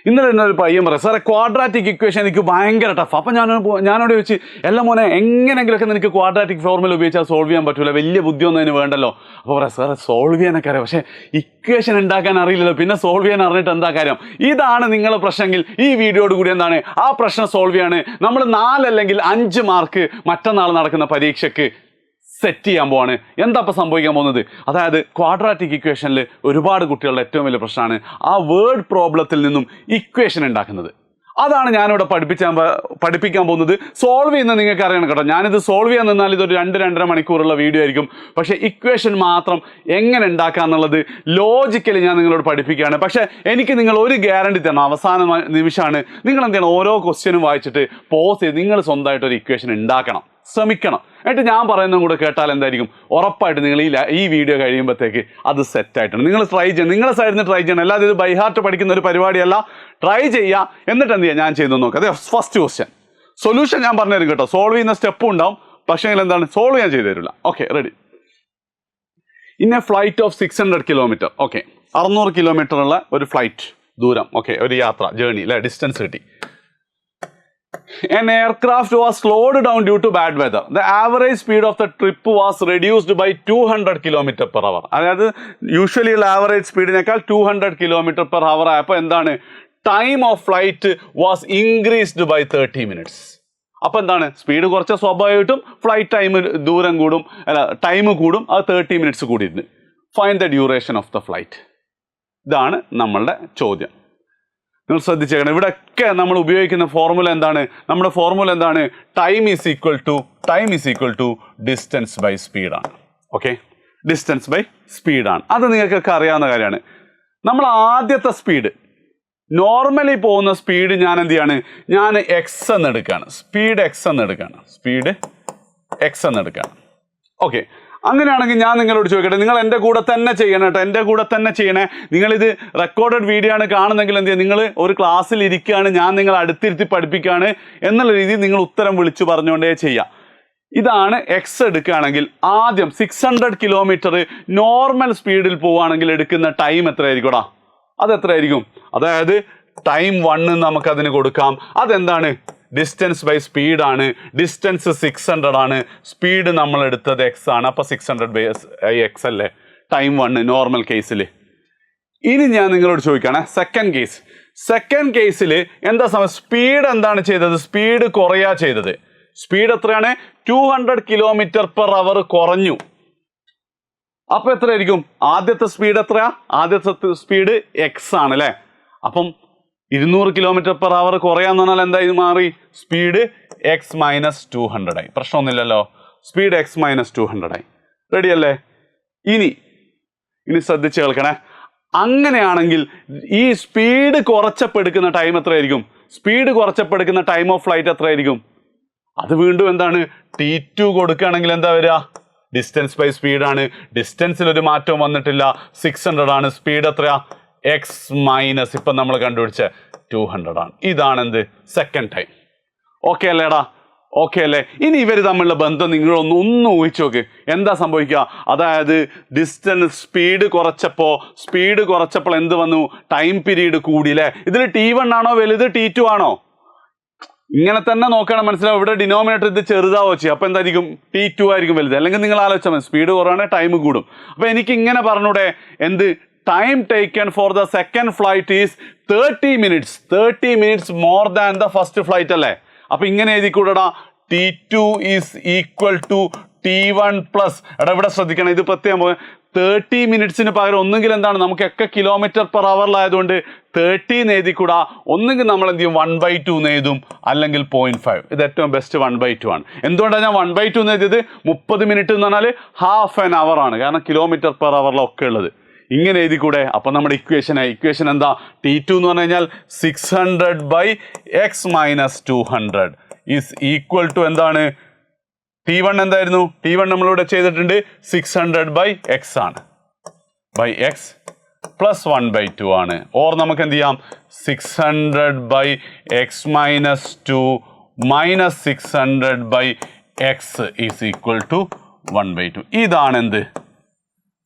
ഇന്നലെ തന്നെ ഒരു പയ്യൻ പറയാം, സാറേ ക്വാഡ്രാറ്റിക് ഇക്വേഷൻ എനിക്ക് ഭയങ്കര ടഫ്. അപ്പം ഞാനോട് ചോദിച്ച്, എല്ലാം മോനെ എങ്ങനെയെങ്കിലുമൊക്കെ നിനക്ക് ക്വാഡ്രാറ്റിക് ഫോർമുല ഉപയോഗിച്ചാൽ സോൾവ് ചെയ്യാൻ പറ്റില്ല, വലിയ ബുദ്ധിയൊന്നും അതിന് വേണ്ടല്ലോ. അപ്പോൾ പറയാം, സാറേ സോൾവ് ചെയ്യാനൊക്കെ അറിയാം, പക്ഷേ ഇക്വേഷൻ ഉണ്ടാക്കാൻ അറിയില്ലല്ലോ, പിന്നെ സോൾവ് ചെയ്യാൻ അറിഞ്ഞിട്ട് എന്താ കാര്യം? ഇതാണ് നിങ്ങളുടെ പ്രശ്നമെങ്കിൽ ഈ വീഡിയോയോട് കൂടി എന്താണ് ആ പ്രശ്നം സോൾവ് ചെയ്യാണ്. നമ്മൾ 4 അല്ലെങ്കിൽ 5 മാർക്ക് മറ്റന്നാൾ നടക്കുന്ന പരീക്ഷയ്ക്ക് സെറ്റ് ചെയ്യാൻ പോവാണ്. എന്താ ഇപ്പം സംഭവിക്കാൻ പോകുന്നത്? അതായത് ക്വാഡ്രാറ്റിക് ഇക്വേഷനിൽ ഒരുപാട് കുട്ടികളുടെ ഏറ്റവും വലിയ പ്രശ്നമാണ് ആ വേർഡ് പ്രോബ്ലത്തിൽ നിന്നും ഇക്വേഷൻ ഉണ്ടാക്കുന്നത്. അതാണ് ഞാനിവിടെ പഠിപ്പിക്കാൻ പോകുന്നത്. സോൾവ് ചെയ്യുന്നത് നിങ്ങൾക്ക് അറിയണം കേട്ടോ. ഞാനിത് സോൾവ് ചെയ്യാൻ നിന്നാൽ ഇതൊരു 2-2.5 മണിക്കൂറുള്ള വീഡിയോ ആയിരിക്കും. പക്ഷേ ഇക്വേഷൻ മാത്രം എങ്ങനെ ഉണ്ടാക്കുക എന്നുള്ളത് ലോജിക്കലി ഞാൻ നിങ്ങളോട് പഠിപ്പിക്കുകയാണ്. പക്ഷേ എനിക്ക് നിങ്ങൾ ഒരു ഗ്യാരണ്ടി തരണം, അവസാന നിമിഷമാണ്. നിങ്ങൾ എന്ത് ചെയ്യണം? ഓരോ ക്വസ്റ്റ്യനും വായിച്ചിട്ട് പോസ് ചെയ്ത് നിങ്ങൾ സ്വന്തമായിട്ട് ഒരു ഇക്വേഷൻ ഉണ്ടാക്കണം, ശ്രമിക്കണം. എന്നിട്ട് ഞാൻ പറയുന്നതും കൂടെ കേട്ടാൽ എന്തായിരിക്കും? ഉറപ്പായിട്ട് നിങ്ങൾ ഈ വീഡിയോ കഴിയുമ്പോഴത്തേക്ക് അത് സെറ്റായിട്ടുണ്ട്. നിങ്ങൾ ട്രൈ ചെയ്യണം, നിങ്ങളുടെ സൈഡിൽ നിന്ന് ട്രൈ ചെയ്യണം. അല്ലാതെ ഇത് ബൈ ഹാർട്ട് പഠിക്കുന്ന ഒരു പരിപാടിയല്ല. ട്രൈ ചെയ്യുക, എന്നിട്ട് എന്ത് ചെയ്യുക? ഞാൻ ചെയ്തു നോക്കാം. അതെ, ഫസ്റ്റ് ക്വസ്റ്റ്യൻ സൊല്യൂഷൻ ഞാൻ പറഞ്ഞു തരും കേട്ടോ. സോൾവ് ചെയ്യുന്ന സ്റ്റെപ്പും ഉണ്ടാവും, പക്ഷേ എന്താണ് സോൾവ് ഞാൻ ചെയ്തു തരില്ല. Okay, ready. In A flight of 600 kilometre. Okay, 600 kilometre ഉള്ള ഒരു ഫ്ലൈറ്റ് ദൂരം. ഓക്കെ, ഒരു യാത്ര, ജേർണി അല്ലെ, ഡിസ്റ്റൻസ് കിട്ടി. An aircraft was slowed down due to bad weather. The average speed of the trip was reduced by 200 km/h. അതായത് usually ഉള്ള average സ്പീഡിനേക്കാൾ 200 km/h ആയപ്പോൾ എന്താണ്? Time of flight was increased by 30 minutes. അപ്പോൾ എന്താണ്? Speed കുറച്ച് സ്വാഭാവികമായിട്ടും flight ദൂരം കൂടും, അല്ല ടൈം കൂടും. അത് 30 minutes കൂടിയിരുന്നു. Find the duration of the flight. ഇതാണ് നമ്മളുടെ ചോദ്യം. നിങ്ങൾ ശ്രദ്ധിച്ചേക്കണം, ഇവിടെയൊക്കെ നമ്മൾ ഉപയോഗിക്കുന്ന ഫോർമുല എന്താണ്? നമ്മുടെ ഫോർമുല എന്താണ്? Time is equal to distance by സ്പീഡാണ്. ഓക്കെ, ഡിസ്റ്റൻസ് ബൈ സ്പീഡാണ്. അത് നിങ്ങൾക്കൊക്കെ അറിയാവുന്ന കാര്യമാണ്. നമ്മൾ ആദ്യത്തെ സ്പീഡ്, നോർമലി പോകുന്ന സ്പീഡ് ഞാൻ എന്ത് ചെയ്യാണ്? ഞാൻ എക്സ് എന്ന് എടുക്കുകയാണ്. സ്പീഡ് എക്സ് എന്ന് എടുക്കുകയാണ്. ഓക്കെ, അങ്ങനെയാണെങ്കിൽ ഞാൻ നിങ്ങളോട് ചോദിക്കട്ടെ, നിങ്ങൾ എൻ്റെ കൂടെ തന്നെ ചെയ്യണം കേട്ടോ, എൻ്റെ കൂടെ തന്നെ ചെയ്യണേ. നിങ്ങളിത് റെക്കോർഡഡ് വീഡിയോ ആണ് കാണുന്നെങ്കിൽ എന്ത് ചെയ്യുക? നിങ്ങൾ ഒരു ക്ലാസ്സിൽ ഇരിക്കുകയാണ്, ഞാൻ നിങ്ങൾ അടുത്തിരുത്തി പഠിപ്പിക്കുകയാണ് എന്നുള്ള രീതിയിൽ നിങ്ങൾ ഉത്തരം വിളിച്ചു പറഞ്ഞുകൊണ്ടേ ചെയ്യാം. ഇതാണ് എക്സ് എടുക്കുകയാണെങ്കിൽ ആദ്യം 600 കിലോമീറ്റർ നോർമൽ സ്പീഡിൽ പോവുകയാണെങ്കിൽ എടുക്കുന്ന ടൈം എത്രയായിരിക്കും? അത് എത്രയായിരിക്കും? അതായത് ടൈം 1 നമുക്കതിന് കൊടുക്കാം. അതെന്താണ്? Distance by സ്പീഡാണ്. ഡിസ്റ്റൻസ് 600 ആണ്, സ്പീഡ് നമ്മൾ എടുത്തത് എക്സ് ആണ്. അപ്പോൾ 600 ബൈ എക്സ് അല്ലേ ടൈം 1 നോർമൽ കേസിൽ. ഇനി ഞാൻ നിങ്ങളോട് ചോദിക്കുകയാണ് സെക്കൻഡ് കേസിൽ എന്താ സമയം? സ്പീഡ് എന്താണ് ചെയ്തത്? സ്പീഡ് കുറയാ ചെയ്തത്. സ്പീഡ് എത്രയാണ്? 200 km/h കുറഞ്ഞു. അപ്പോൾ എത്രയായിരിക്കും? ആദ്യത്തെ സ്പീഡ് എത്രയാ? ആദ്യത്തെ സ്പീഡ് എക്സ് ആണ് അല്ലേ. അപ്പം 200 km/h കുറയാന്ന് പറഞ്ഞാൽ എന്തായി മാറി? സ്പീഡ് എക്സ് മൈനസ് 200 ആയി. പ്രശ്നമൊന്നുമില്ലല്ലോ, സ്പീഡ് എക്സ് മൈനസ് 200 ആയി. റെഡി അല്ലേ? ഇനി ശ്രദ്ധിച്ച് കേൾക്കണേ. അങ്ങനെയാണെങ്കിൽ ഈ സ്പീഡ് കുറച്ചപ്പോൾ എടുക്കുന്ന ടൈം എത്രയായിരിക്കും? സ്പീഡ് കുറച്ചപ്പോൾ എടുക്കുന്ന ടൈം ഓഫ് ഫ്ലൈറ്റ് എത്രയായിരിക്കും? അത് വീണ്ടും എന്താണ്? T2 കൊടുക്കുകയാണെങ്കിൽ എന്താ വരിക? Distance by സ്പീഡാണ്. ഡിസ്റ്റൻസിൽ ഒരു മാറ്റവും വന്നിട്ടില്ല, 600 ആണ്. സ്പീഡ് എത്രയാ? എക്സ് മൈനസ് ഇപ്പം നമ്മൾ കണ്ടുപിടിച്ച 200 ആണ്. ഇതാണ് എന്ത്? Second time. ഓക്കെ അല്ലേടാ? ഓക്കെ അല്ലേ? ഇനി ഇവർ തമ്മിലുള്ള ബന്ധം നിങ്ങളൊന്ന് ഊഹിച്ചു നോക്ക്. എന്താ സംഭവിക്കുക? അതായത് ഡിസ്റ്റൻസ് സ്പീഡ് കുറച്ചപ്പോൾ എന്ത് വന്നു? ടൈം പീരീഡ് കൂടി അല്ലേ? ഇതിൽ T1 ആണോ വലുത്, T2 ആണോ? ഇങ്ങനെ തന്നെ നോക്കണം, മനസ്സിലാവും. ഇവിടെ ഡിനോമിനേറ്റർ ഇത് ചെറുതാവോ ചെയ്യും. അപ്പോൾ എന്തായിരിക്കും? T2 ആയിരിക്കും വലുത്. അല്ലെങ്കിൽ നിങ്ങൾ ആലോചിച്ചാൽ മതി, സ്പീഡ് കുറവാണെങ്കിൽ ടൈം കൂടും. അപ്പോൾ എനിക്ക് ഇങ്ങനെ പറഞ്ഞൂടെ? എന്ത്? Time taken for the second flight is 30 minutes. 30 minutes more than the first flight അല്ലേ? അപ്പോൾ ഇങ്ങനെ എഴുതിക്കൂടാ, T2 is equal to T1 plus. ഇവിടെ ശ്രദ്ധിക്കണം, ഇത് പ്രത്യേകം 30 minutesന് പകരം ഒന്നുകിൽ എന്താണ്, നമുക്കൊക്കെ km/h ആയതുകൊണ്ട് 30 എന്ന് എഴുതിക്കൂടാ. ഒന്നുകിൽ നമ്മൾ എന്ത് ചെയ്യും? 1/2 എന്ന് എഴുതും, അല്ലെങ്കിൽ 0.5. ഇത് ഏറ്റവും ബെസ്റ്റ് 1/2 ആണ്. എന്തുകൊണ്ടാണ് ഞാൻ 1/2 എന്ന് എഴുതിയത്? 30 minutes എന്ന് പറഞ്ഞാൽ ഹാഫ് ആൻ അവർ ആണ്, കാരണം km/h ഒക്കെ ഉള്ളത്. ഇങ്ങനെ എഴുതിക്കൂടെ? അപ്പം നമ്മുടെ ഇക്വേഷൻ എന്താ? T2 എന്ന് പറഞ്ഞു കഴിഞ്ഞാൽ 600 by x minus 200 is equal to എന്താണ്? T1 എന്തായിരുന്നു? T1 നമ്മളിവിടെ ചെയ്തിട്ടുണ്ട്, 600 ബൈ എക്സ് ആണ്, ബൈ എക്സ് പ്ലസ് 1/2 ആണ്. ഓർ നമുക്ക് എന്ത് ചെയ്യാം? 600 by x minus 2 minus 600 by x is equal to 1/2. ഇതാണ് എന്ത്?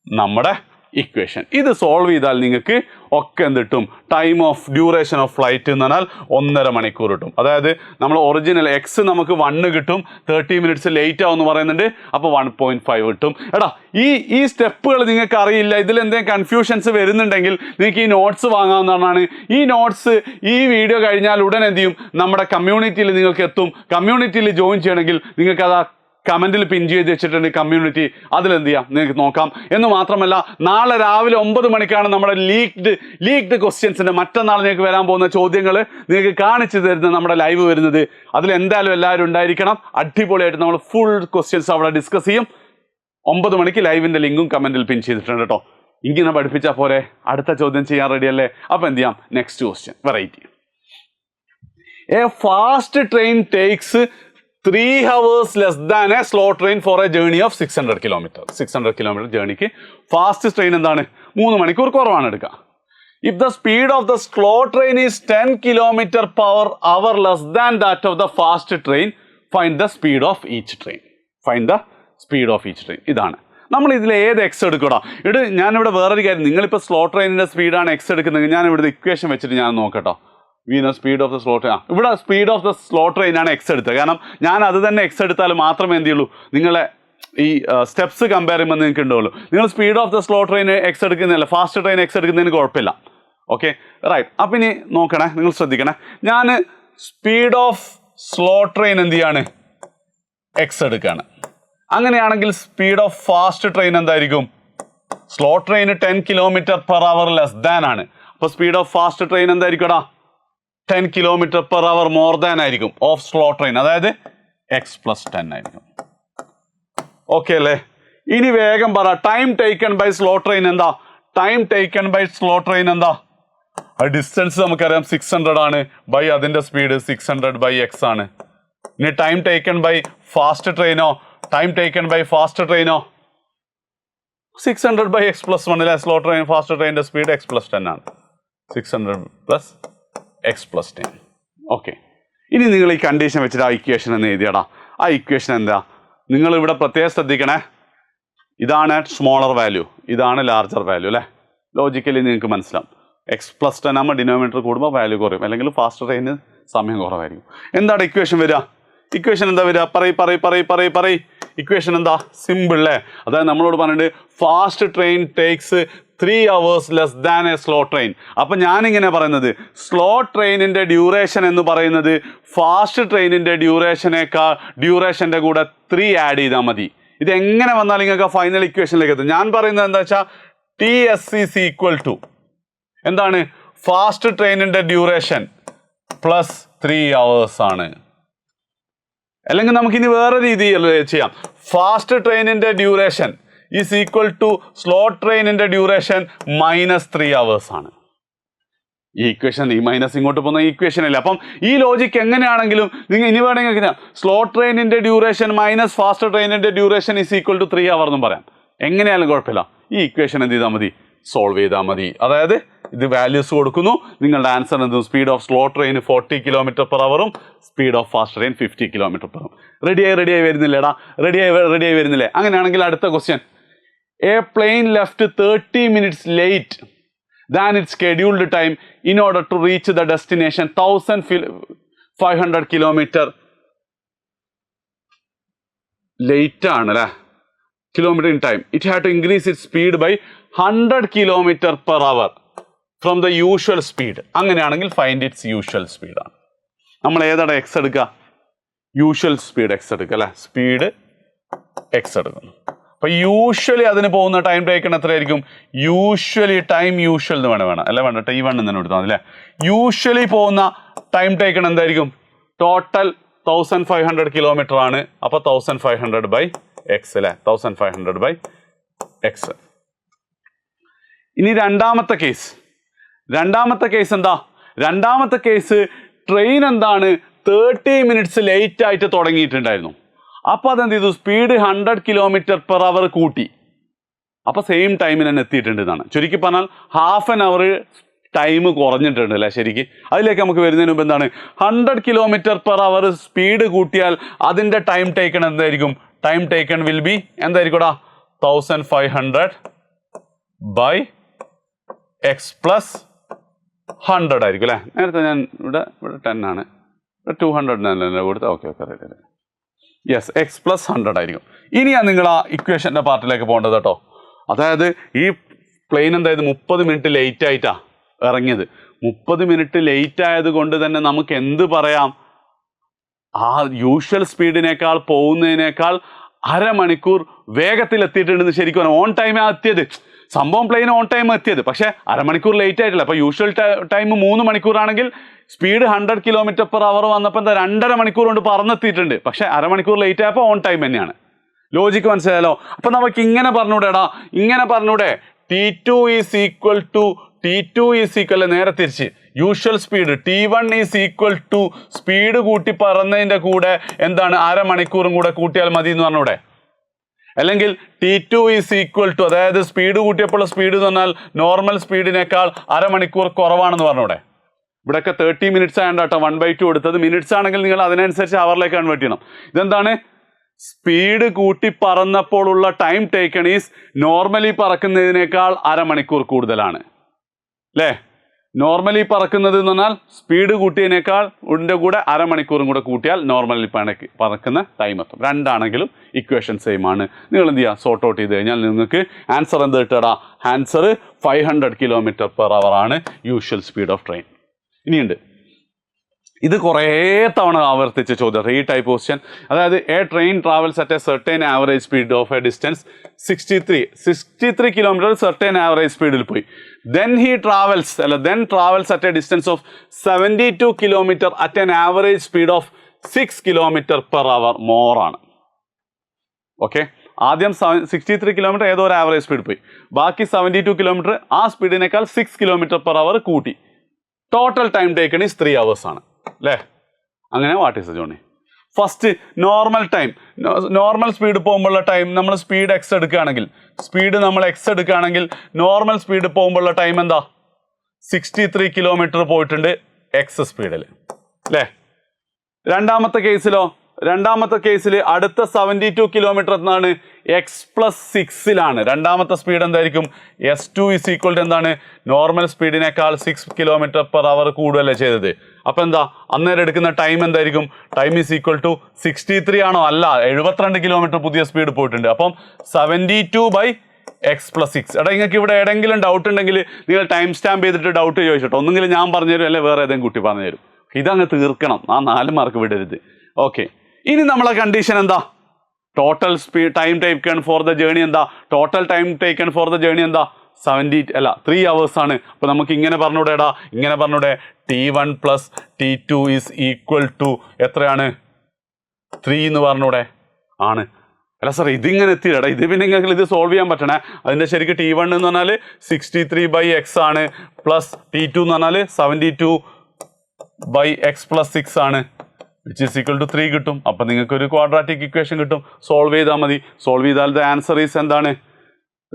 നമ്മുടെ ഇക്വേഷൻ. ഇത് സോൾവ് ചെയ്താൽ നിങ്ങൾക്ക് ഒക്കെ എന്ത് കിട്ടും? Time of duration of flight എന്ന് പറഞ്ഞാൽ 1.5 മണിക്കൂർ കിട്ടും. അതായത് നമ്മൾ ഒറിജിനൽ എക്സ് നമുക്ക് 1 കിട്ടും, 30 മിനിറ്റ്സ് ലേറ്റ് ആവുമെന്ന് പറയുന്നുണ്ട്, അപ്പോൾ 1.5 കിട്ടും. എടാ ഈ സ്റ്റെപ്പുകൾ നിങ്ങൾക്ക് അറിയില്ല, ഇതിൽ എന്തെങ്കിലും കൺഫ്യൂഷൻസ് വരുന്നുണ്ടെങ്കിൽ നിങ്ങൾക്ക് ഈ നോട്ട്സ് വാങ്ങാവുന്നതാണ്. ഈ നോട്ട്സ് ഈ വീഡിയോ കഴിഞ്ഞാൽ ഉടൻ എന്ത് ചെയ്യും? നമ്മുടെ കമ്മ്യൂണിറ്റിയിൽ നിങ്ങൾക്ക് എത്തും. കമ്മ്യൂണിറ്റിയിൽ ജോയിൻ ചെയ്യണമെങ്കിൽ നിങ്ങൾക്ക് അത് കമൻറ്റിൽ പിൻ ചെയ്ത് വെച്ചിട്ടുണ്ട് കമ്മ്യൂണിറ്റി, അതിലെന്ത് ചെയ്യാം നിങ്ങൾക്ക് നോക്കാം. എന്ന് മാത്രമല്ല നാളെ രാവിലെ 9 മണിക്കാണ് നമ്മുടെ ലീക്ഡ് ക്വസ്റ്റ്യൻസിൻ്റെ മറ്റന്നാൾ നിങ്ങൾക്ക് വരാൻ പോകുന്ന ചോദ്യങ്ങൾ നിങ്ങൾക്ക് കാണിച്ചു തരുന്ന നമ്മുടെ ലൈവ് വരുന്നത്. അതിലെന്തായാലും എല്ലാവരും ഉണ്ടായിരിക്കണം. അടിപൊളിയായിട്ട് നമ്മൾ ഫുൾ ക്വസ്റ്റ്യൻസ് അവിടെ ഡിസ്കസ് ചെയ്യും. 9 മണിക്ക് ലൈവിൻ്റെ ലിങ്കും കമൻറ്റിൽ പിൻ ചെയ്തിട്ടുണ്ട് കേട്ടോ. ഇങ്ങനെ പഠിപ്പിച്ചാൽ പോരെ? അടുത്ത ചോദ്യം ചെയ്യാൻ റെഡിയല്ലേ? അപ്പോൾ എന്ത് ചെയ്യാം? Next question variety. A fast train takes 3 hours less than a slow train for a journey of 600 kilometer. 600 kilometer ജേണിക്ക് fast train എന്താണ്? 3 മണിക്കൂർ കുറവാണ് എടുക്കുക. If the speed of the slow train is 10 km/h less than that of the fast train, find the speed of each train. Find the speed of each train. ഇതാണ് നമ്മൾ ഇതിൽ ഏത് X എടുക്കടാ? ഞാനിവിടെ വേറൊരു കാര്യം, നിങ്ങളിപ്പോൾ സ്ലോ ട്രെയിനിൻ്റെ സ്പീഡാണ് എക്സ് എടുക്കുന്നത്, ഞാൻ ഇവിടുത്തെ ഇക്വേഷൻ വെച്ചിട്ട് ഞാൻ നോക്കട്ടോ. Speed of the slow train, ഇവിടെ സ്പീഡ് ഓഫ് ദ സ്ലോ ട്രെയിനാണ് എക്സ് എടുത്തത്. കാരണം ഞാൻ അത് തന്നെ എക്സ് എടുത്താൽ മാത്രമേ എന്ത് ചെയ്യുള്ളൂ, നിങ്ങളെ ഈ സ്റ്റെപ്സ് കമ്പയർ ചെയ്യുമ്പോൾ നിങ്ങൾക്ക് ഉണ്ടാവുള്ളൂ. നിങ്ങൾ speed of the slow train x എടുക്കുന്നില്ല, ഫാസ്റ്റ് ട്രെയിൻ എക്സ് എടുക്കുന്നതിന് കുഴപ്പമില്ല. Okay right. അപ്പം ഇനി നോക്കണേ, നിങ്ങൾ ശ്രദ്ധിക്കണേ. ഞാൻ സ്പീഡ് ഓഫ് സ്ലോ ട്രെയിൻ എന്ത് ചെയ്യാണ്? എക്സ് എടുക്കുകയാണ്. അങ്ങനെയാണെങ്കിൽ സ്പീഡ് ഓഫ് ഫാസ്റ്റ് ട്രെയിൻ എന്തായിരിക്കും? Slow train 10 km/h less than ആണ്. അപ്പോൾ സ്പീഡ് ഓഫ് ഫാസ്റ്റ് ട്രെയിൻ എന്തായിരിക്കടാ? 10 km/h മോർ ദാൻ ആയിരിക്കും ഓഫ് സ്ലോ ട്രെയിൻ, അതായത് x+10 ആയിരിക്കും. ഓക്കെ അല്ലേ? ഇനി വേഗം പറ, time taken by slow train എന്താ? Time taken by slow train എന്താ? ഡിസ്റ്റൻസ് നമുക്കറിയാം 600 ആണ്, ബൈ അതിൻ്റെ സ്പീഡ് 600/x ആണ്. ഇനി ടൈം ടേക്കൺ ബൈ ഫാസ്റ്റ് ട്രെയിനോ? Time taken by fast ട്രെയിനോ? 600/x+1 അല്ലേ? സ്ലോ ട്രെയിൻ ഫാസ്റ്റ് ട്രെയിനിൻ്റെ സ്പീഡ് x+10 ആണ്. 600+x+10. ഓക്കെ. ഇനി നിങ്ങൾ ഈ കണ്ടീഷൻ വെച്ചിട്ട് ആ ഇക്വേഷൻ എന്ന് എഴുതിയടാ. ആ ഇക്വേഷൻ എന്താ? നിങ്ങൾ ഇവിടെ പ്രത്യേകം ശ്രദ്ധിക്കണേ. ഇതാണ് സ്മോളർ വാല്യൂ, ഇതാണ് ലാർജർ വാല്യൂ അല്ലേ? ലോജിക്കലി നിങ്ങൾക്ക് മനസ്സിലാവും. x+10 ആകുമ്പോൾ ഡിനോമിനേറ്റർ കൂടുമ്പോൾ വാല്യൂ കുറയും, അല്ലെങ്കിൽ ഫാസ്റ്റ് ട്രെയിന് സമയം കുറവായിരിക്കും. എന്താണ് ഇക്വേഷൻ വരിക? ഇക്വേഷൻ എന്താ വരിക? പറയ്. ഇക്വേഷൻ എന്താ? സിമ്പിൾ അല്ലേ? അതായത് നമ്മളോട് പറഞ്ഞിട്ട് fast train takes 3 hours less than A slow train. അപ്പം ഞാനിങ്ങനെ പറയുന്നത്, സ്ലോ ട്രെയിനിൻ്റെ ഡ്യൂറേഷൻ എന്ന് പറയുന്നത് ഫാസ്റ്റ് ട്രെയിനിൻ്റെ ഡ്യൂറേഷൻ്റെ കൂടെ 3 ആഡ് ചെയ്താൽ മതി. ഇതെങ്ങനെ വന്നാൽ നിങ്ങൾക്ക് ഫൈനൽ ഇക്വേഷനിലേക്ക് എത്തും. ഞാൻ പറയുന്നത് എന്താ വെച്ചാൽ TS ഈസ് ഈക്വൽ ടു എന്താണ്? ഫാസ്റ്റ് ട്രെയിനിൻ്റെ ഡ്യൂറേഷൻ പ്ലസ് 3 hours ആണ്. അല്ലെങ്കിൽ നമുക്കിനി വേറെ രീതിയിൽ ചെയ്യാം. ഫാസ്റ്റ് ട്രെയിനിൻ്റെ duration is equal to slow ട്രെയിനിൻ്റെ ഡ്യൂറേഷൻ -3 hours ആണ്. ഈ ഇക്വേഷൻ, ഈ മൈനസ് ഇങ്ങോട്ട് പോകുന്ന ഇക്വേഷൻ അല്ലേ? അപ്പം ഈ ലോജിക്ക് എങ്ങനെയാണെങ്കിലും നിങ്ങൾ ഇനി വേണമെങ്കിൽ സ്ലോ ട്രെയിനിൻ്റെ ഡ്യൂറേഷൻ മൈനസ് ഫാസ്റ്റ് ട്രെയിനിൻ്റെ duration is equal to 3 hours എന്നും പറയാം. എങ്ങനെയാലും കുഴപ്പമില്ല. ഈ ഇക്വേഷൻ എന്ത് ചെയ്താൽ മതി? സോൾവ് ചെയ്താൽ മതി. അതായത് ഇത് വാല്യൂസ് കൊടുക്കുന്നു, നിങ്ങളുടെ ആൻസർ എന്തും speed of slow train 40 km/h, speed of fast train 50 km/h. റെഡിയായി വരുന്നില്ലേടാ? റെഡിയായി വരുന്നില്ലേ? അങ്ങനെയാണെങ്കിൽ അടുത്ത question. A plane left 30 minutes late than its scheduled time in order to reach the destination 1500 km late ആണ് അല്ലേ? Kilometre in time. It had to increase it speed by 100 km/h from the usual speed. അങ്ങനെയാണെങ്കിൽ find its usual സ്പീഡാണ്. നമ്മൾ ഏതാണ് X എടുക്കുക? Usual speed X എടുക്കുക അല്ലേ? Speed X എടുക്കുന്നു. അപ്പോൾ യൂഷ്വലി അതിന് പോകുന്ന ടൈം ടേക്കൺ എത്രയായിരിക്കും? യൂഷ്വലി എന്ന് വേണം അല്ലെ? വേണ്ട, T1 എന്ന് തന്നെ എടുത്താൽ മതി അല്ലേ? യൂഷ്വലി പോകുന്ന ടൈം ടേക്കൺ എന്തായിരിക്കും? ടോട്ടൽ 1500 km ആണ്. അപ്പോൾ 1500/x അല്ലേ? 1500/x. ഇനി രണ്ടാമത്തെ കേസ് എന്താ? രണ്ടാമത്തെ കേസ് ട്രെയിൻ എന്താണ്? 30 minutes ലേറ്റ് ആയിട്ട് തുടങ്ങിയിട്ടുണ്ടായിരുന്നു. അപ്പോൾ അതെന്ത് ചെയ്തു? സ്പീഡ് 100 km/h കൂട്ടി. അപ്പോൾ സെയിം ടൈമിന് തന്നെ എത്തിയിട്ടുണ്ട് എന്നാണ്. ചുരുക്കി പറഞ്ഞാൽ ½ an hour ടൈം കുറഞ്ഞിട്ടുണ്ട് അല്ലേ? ശരിക്കും അതിലേക്ക് നമുക്ക് വരുന്നതിന് മുമ്പ് എന്താണ്? 100 km/h സ്പീഡ് കൂട്ടിയാൽ അതിൻ്റെ ടൈം ടേക്കൺ എന്തായിരിക്കും? ടൈം ടേക്കൺ വിൽ ബി എന്തായിരിക്കും? 1500 ബൈ എക്സ് പ്ലസ് 100 ആയിരിക്കും അല്ലേ? നേരത്തെ ഞാൻ ഇവിടെ 10 ആണ്, 200 കൊടുത്ത് okay ready. Yes, X plus 100 ആയിരിക്കും. ഇനിയാണ് നിങ്ങൾ ആ ഇക്വേഷൻ്റെ പാർട്ടിലേക്ക് പോകേണ്ടത് കേട്ടോ. അതായത് ഈ പ്ലെയിൻ എന്തായത് 30 മിനിറ്റ് ലേറ്റ് ആയിട്ടാണ് ഇറങ്ങിയത്. 30 മിനിറ്റ് ലേറ്റ് ആയത് കൊണ്ട് തന്നെ നമുക്ക് എന്ത് പറയാം, ആ യൂഷ്വൽ സ്പീഡിനേക്കാൾ പോകുന്നതിനേക്കാൾ അരമണിക്കൂർ വേഗത്തിൽ എത്തിയിട്ടുണ്ടെന്ന് ശരിക്കും പറഞ്ഞാൽ. ഓൺ ടൈമാണ് എത്തിയത്, സംഭവം പ്ലെയിൻ ഓൺ ടൈം എത്തിയത്, പക്ഷേ അരമണിക്കൂർ ലേറ്റ് ആയിട്ടില്ല. അപ്പോൾ യൂഷ്വൽ ടൈം 3 മണിക്കൂറാണെങ്കിൽ സ്പീഡ് 100 km/h വന്നപ്പോൾ എന്താ 2.5 മണിക്കൂർ കൊണ്ട് പറന്നെത്തിയിട്ടുണ്ട്. പക്ഷേ അരമണിക്കൂർ ലേറ്റ് ആയപ്പോൾ ഓൺ ടൈം തന്നെയാണ്. ലോജിക്ക് മനസ്സിലായല്ലോ? അപ്പം നമുക്ക് ഇങ്ങനെ പറഞ്ഞൂടെടാ, ഇങ്ങനെ പറഞ്ഞൂടെ, T2 ഈസ് ഈക്വൽ നേരെ തിരിച്ച് usual speed T1 is equal to speed കൂട്ടി പറന്നതിൻ്റെ കൂടെ എന്താണ് അരമണിക്കൂറും കൂടെ കൂട്ടിയാൽ മതി എന്ന് പറഞ്ഞൂടെ? അല്ലെങ്കിൽ T2 ഈസ് ഈക്വൽ ടു, അതായത് സ്പീഡ് കൂട്ടിയപ്പോൾ സ്പീഡ് എന്ന് പറഞ്ഞാൽ നോർമൽ സ്പീഡിനേക്കാൾ അരമണിക്കൂർ കുറവാണെന്ന് പറഞ്ഞൂടെ? ഇവിടെയൊക്കെ 30 മിനിറ്റ്സ് ആയതുകൊണ്ട് കേട്ടോ 1/2 എടുത്തത്. മിനിറ്റ്സ് ആണെങ്കിൽ നിങ്ങൾ അതിനനുസരിച്ച് അവറിലേക്ക് കൺവേർട്ട് ചെയ്യണം. ഇതെന്താണ്? സ്പീഡ് കൂട്ടി പറന്നപ്പോൾ ഉള്ള ടൈം ടേക്കൺ ഈസ് നോർമലി പറക്കുന്നതിനേക്കാൾ അരമണിക്കൂർ കൂടുതലാണ് അല്ലേ? നോർമലി പറക്കുന്നത് എന്ന് പറഞ്ഞാൽ സ്പീഡ് കൂട്ടിയതിനേക്കാൾ ഇതിൻ്റെ കൂടെ അരമണിക്കൂറും കൂടെ കൂട്ടിയാൽ നോർമലി പറക്കുന്ന ടൈം എത്തും. രണ്ടാണെങ്കിലും ഇക്വേഷൻ സെയിം ആണ്. നിങ്ങൾ എന്ത് ചെയ്യുക, സോർട്ട് ഔട്ട് ചെയ്ത് കഴിഞ്ഞാൽ നിങ്ങൾക്ക് ആൻസർ എന്ത് കിട്ടടാ? ആൻസർ 500 km/h ആണ് യൂഷ്വൽ സ്പീഡ് ഓഫ് ട്രെയിൻ. ഇനിയുണ്ട്, ഇത് കുറേ തവണ ആവർത്തിച്ച ചോദ്യം ഈ ടൈപ്പ് ക്വസ്റ്റ്യൻ. അതായത് A train travels at A certain average speed of A distance 63 km certain average സ്പീഡിൽ പോയി. then travels at a distance of 72 km at an average speed of 6 km/h more ആണ്. ഓക്കെ, ആദ്യം 63 km ഏതോ ഒരു average speed പോയി, ബാക്കി 72 km ആ സ്പീഡിനേക്കാൾ 6 km/h കൂട്ടി. Total time taken is 3 hours ആണ് അല്ലേ? അങ്ങനെ what is journey? First normal speed പോകുമ്പോഴുള്ള ടൈം, നമ്മൾ സ്പീഡ് എക്സ് എടുക്കുകയാണെങ്കിൽ നോർമൽ സ്പീഡ് പോകുമ്പോഴുള്ള ടൈം എന്താ? 63 km പോയിട്ടുണ്ട് എക്സ് സ്പീഡിൽ അല്ലേ? രണ്ടാമത്തെ കേസിൽ അടുത്ത 72 km എന്നാണ് എക്സ് പ്ലസ് 6 രണ്ടാമത്തെ സ്പീഡ് എന്തായിരിക്കും? S2 ഈസ് ഈക്വൽ ടു എന്താണ്? നോർമൽ സ്പീഡിനേക്കാൾ 6 km/h കൂടുതലല്ലേ ചെയ്തത്. അപ്പം എന്താ അന്നേരം എടുക്കുന്ന ടൈം എന്തായിരിക്കും? ടൈം ഈസ് ഈക്വൽ ടു 63 ആണോ? അല്ല, 72 km പുതിയ സ്പീഡ് പോയിട്ടുണ്ട്. അപ്പം 72/x+6. എടാ, നിങ്ങൾക്ക് ഇവിടെ ഏതെങ്കിലും ഡൗട്ട് ഉണ്ടെങ്കിൽ നിങ്ങൾ ടൈം സ്റ്റാമ്പ് ചെയ്തിട്ട് ഡൗട്ട് ചോദിച്ചിട്ടോ. ഒന്നെങ്കിലും ഞാൻ പറഞ്ഞുതരും, അല്ലെ വേറെ ഏതെങ്കിലും കുട്ടി പറഞ്ഞുതരും. ഇതങ്ങ് തീർക്കണം, ആ 4 മാർക്ക് വിടരുത്. ഓക്കെ, ഇനി നമ്മളെ കണ്ടീഷൻ എന്താ? Total time taken for the journey എന്താ? 3 hours ആണ്. അപ്പോൾ നമുക്ക് ഇങ്ങനെ പറഞ്ഞൂടെ, T1 + T2 is equal to എത്രയാണ്? 3 എന്ന് പറഞ്ഞൂടെ? ആണ്. അല്ല സാർ, ഇതിങ്ങനെ എത്തിയിടാ, ഇത് പിന്നെ നിങ്ങൾക്ക് ഇത് സോൾവ് ചെയ്യാൻ പറ്റണേ. അതിൻ്റെ ശരിക്കും T1 എന്ന് പറഞ്ഞാൽ 63/x ആണ്, പ്ലസ് T2 എന്ന് പറഞ്ഞാൽ 72/x+6 ആണ്, വിച്ച് ഈസ് ഈക്വൽ ടു 3 കിട്ടും. അപ്പം നിങ്ങൾക്ക് ഒരു ക്വാഡ്രാറ്റിക് ഇക്വേഷൻ കിട്ടും. സോൾവ് ചെയ്താൽ മതി. സോൾവ് ചെയ്താൽ ദ ആൻസർ ഈസ് എന്താണ്?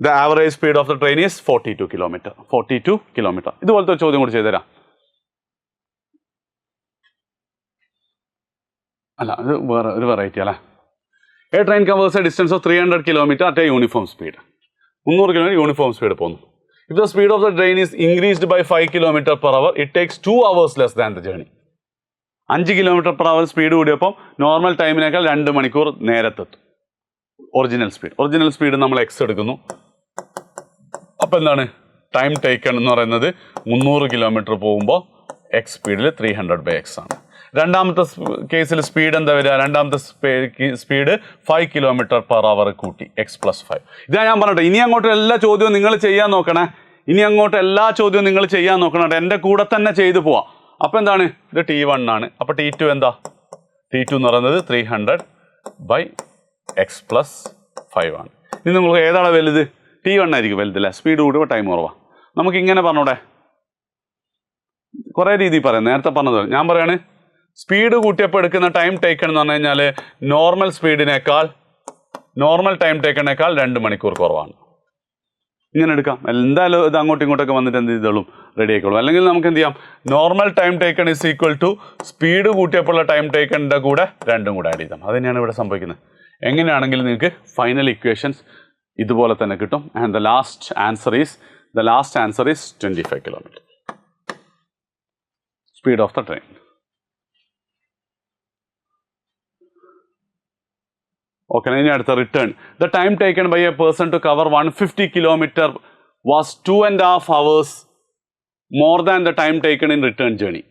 The average speed of the train is 42 km. ഇതുപോലത്തെ ഒരു ചോദ്യം കൂടി ചെയ്തുതരാം. അല്ല, ഇത് വേറെ ഒരു വെറൈറ്റി അല്ലേ. A train covers a distance of 300 km at a uniform speed. 300 km uniform speed പോകുന്നു. If the speed of the train is increased by 5 km/h it takes 2 hours less than the journey. 5 km/h speed കൂടിയപ്പോൾ normal ടൈമിനേക്കാൾ 2 മണിക്കൂർ നേരത്തെത്തും. Original speed നമ്മൾ x എടുക്കുന്നു. അപ്പോൾ എന്താണ് time taken എന്ന് പറയുന്നത്? 300 km പോകുമ്പോൾ എക്സ് സ്പീഡിൽ 300/x ആണ്. രണ്ടാമത്തെ കേസിൽ സ്പീഡ് എന്താ വരിക? രണ്ടാമത്തെ സ്പീഡ് 5 km/h കൂട്ടി x+5. ഇതാ ഞാൻ പറഞ്ഞിട്ട്, ഇനി അങ്ങോട്ട് എല്ലാ ചോദ്യവും നിങ്ങൾ ചെയ്യാൻ നോക്കണേ. എൻ്റെ കൂടെ തന്നെ ചെയ്തു പോവാം. അപ്പോൾ എന്താണ്? ഇത് T1 ആണ്. അപ്പോൾ T2 എന്താ? T2 എന്ന് പറയുന്നത് 300/x+5 ആണ്. ഇനി നിങ്ങൾക്ക് ഏതാണ് വലുത്? T1 ആയിരിക്കും വലുതല്ലേ? സ്പീഡ് കൂടുമ്പോൾ ടൈം കുറവാണ്. നമുക്കിങ്ങനെ പറഞ്ഞൂടെ? കുറേ രീതി പറയാം. നേരത്തെ പറഞ്ഞത് ഞാൻ പറയാണ്, സ്പീഡ് കൂട്ടിയപ്പോൾ എടുക്കുന്ന ടൈം ടേക്കൺ എന്ന് പറഞ്ഞു കഴിഞ്ഞാൽ നോർമൽ ടൈം ടേക്കണേക്കാൾ 2 മണിക്കൂർ കുറവാണ്. ഇങ്ങനെ എടുക്കാം. എന്തായാലും ഇത് അങ്ങോട്ടും ഇങ്ങോട്ടൊക്കെ വന്നിട്ട് എന്ത് ചെയ്തോളും? റെഡി ആയിക്കോളും. അല്ലെങ്കിൽ നമുക്ക് എന്ത് ചെയ്യാം? Normal time taken is equal to speed കൂട്ടിയപ്പോഴുള്ള ടൈം ടേക്കണിൻ്റെ കൂടെ 2 കൂടെ ആഡ് ചെയ്താൽ. അത് തന്നെയാണ് ഇവിടെ സംഭവിക്കുന്നത്. എങ്ങനെയാണെങ്കിലും നിങ്ങൾക്ക് ഫൈനൽ ഇക്വേഷൻസ് ഇതുപോലെ തന്നെ കിട്ടും. And the last answer is 25 kilometre speed of the train. Okay, ഇനി അടുത്ത return. The time taken by a person to cover 150 kilometre was 2.5 hours more than the time taken in return journey.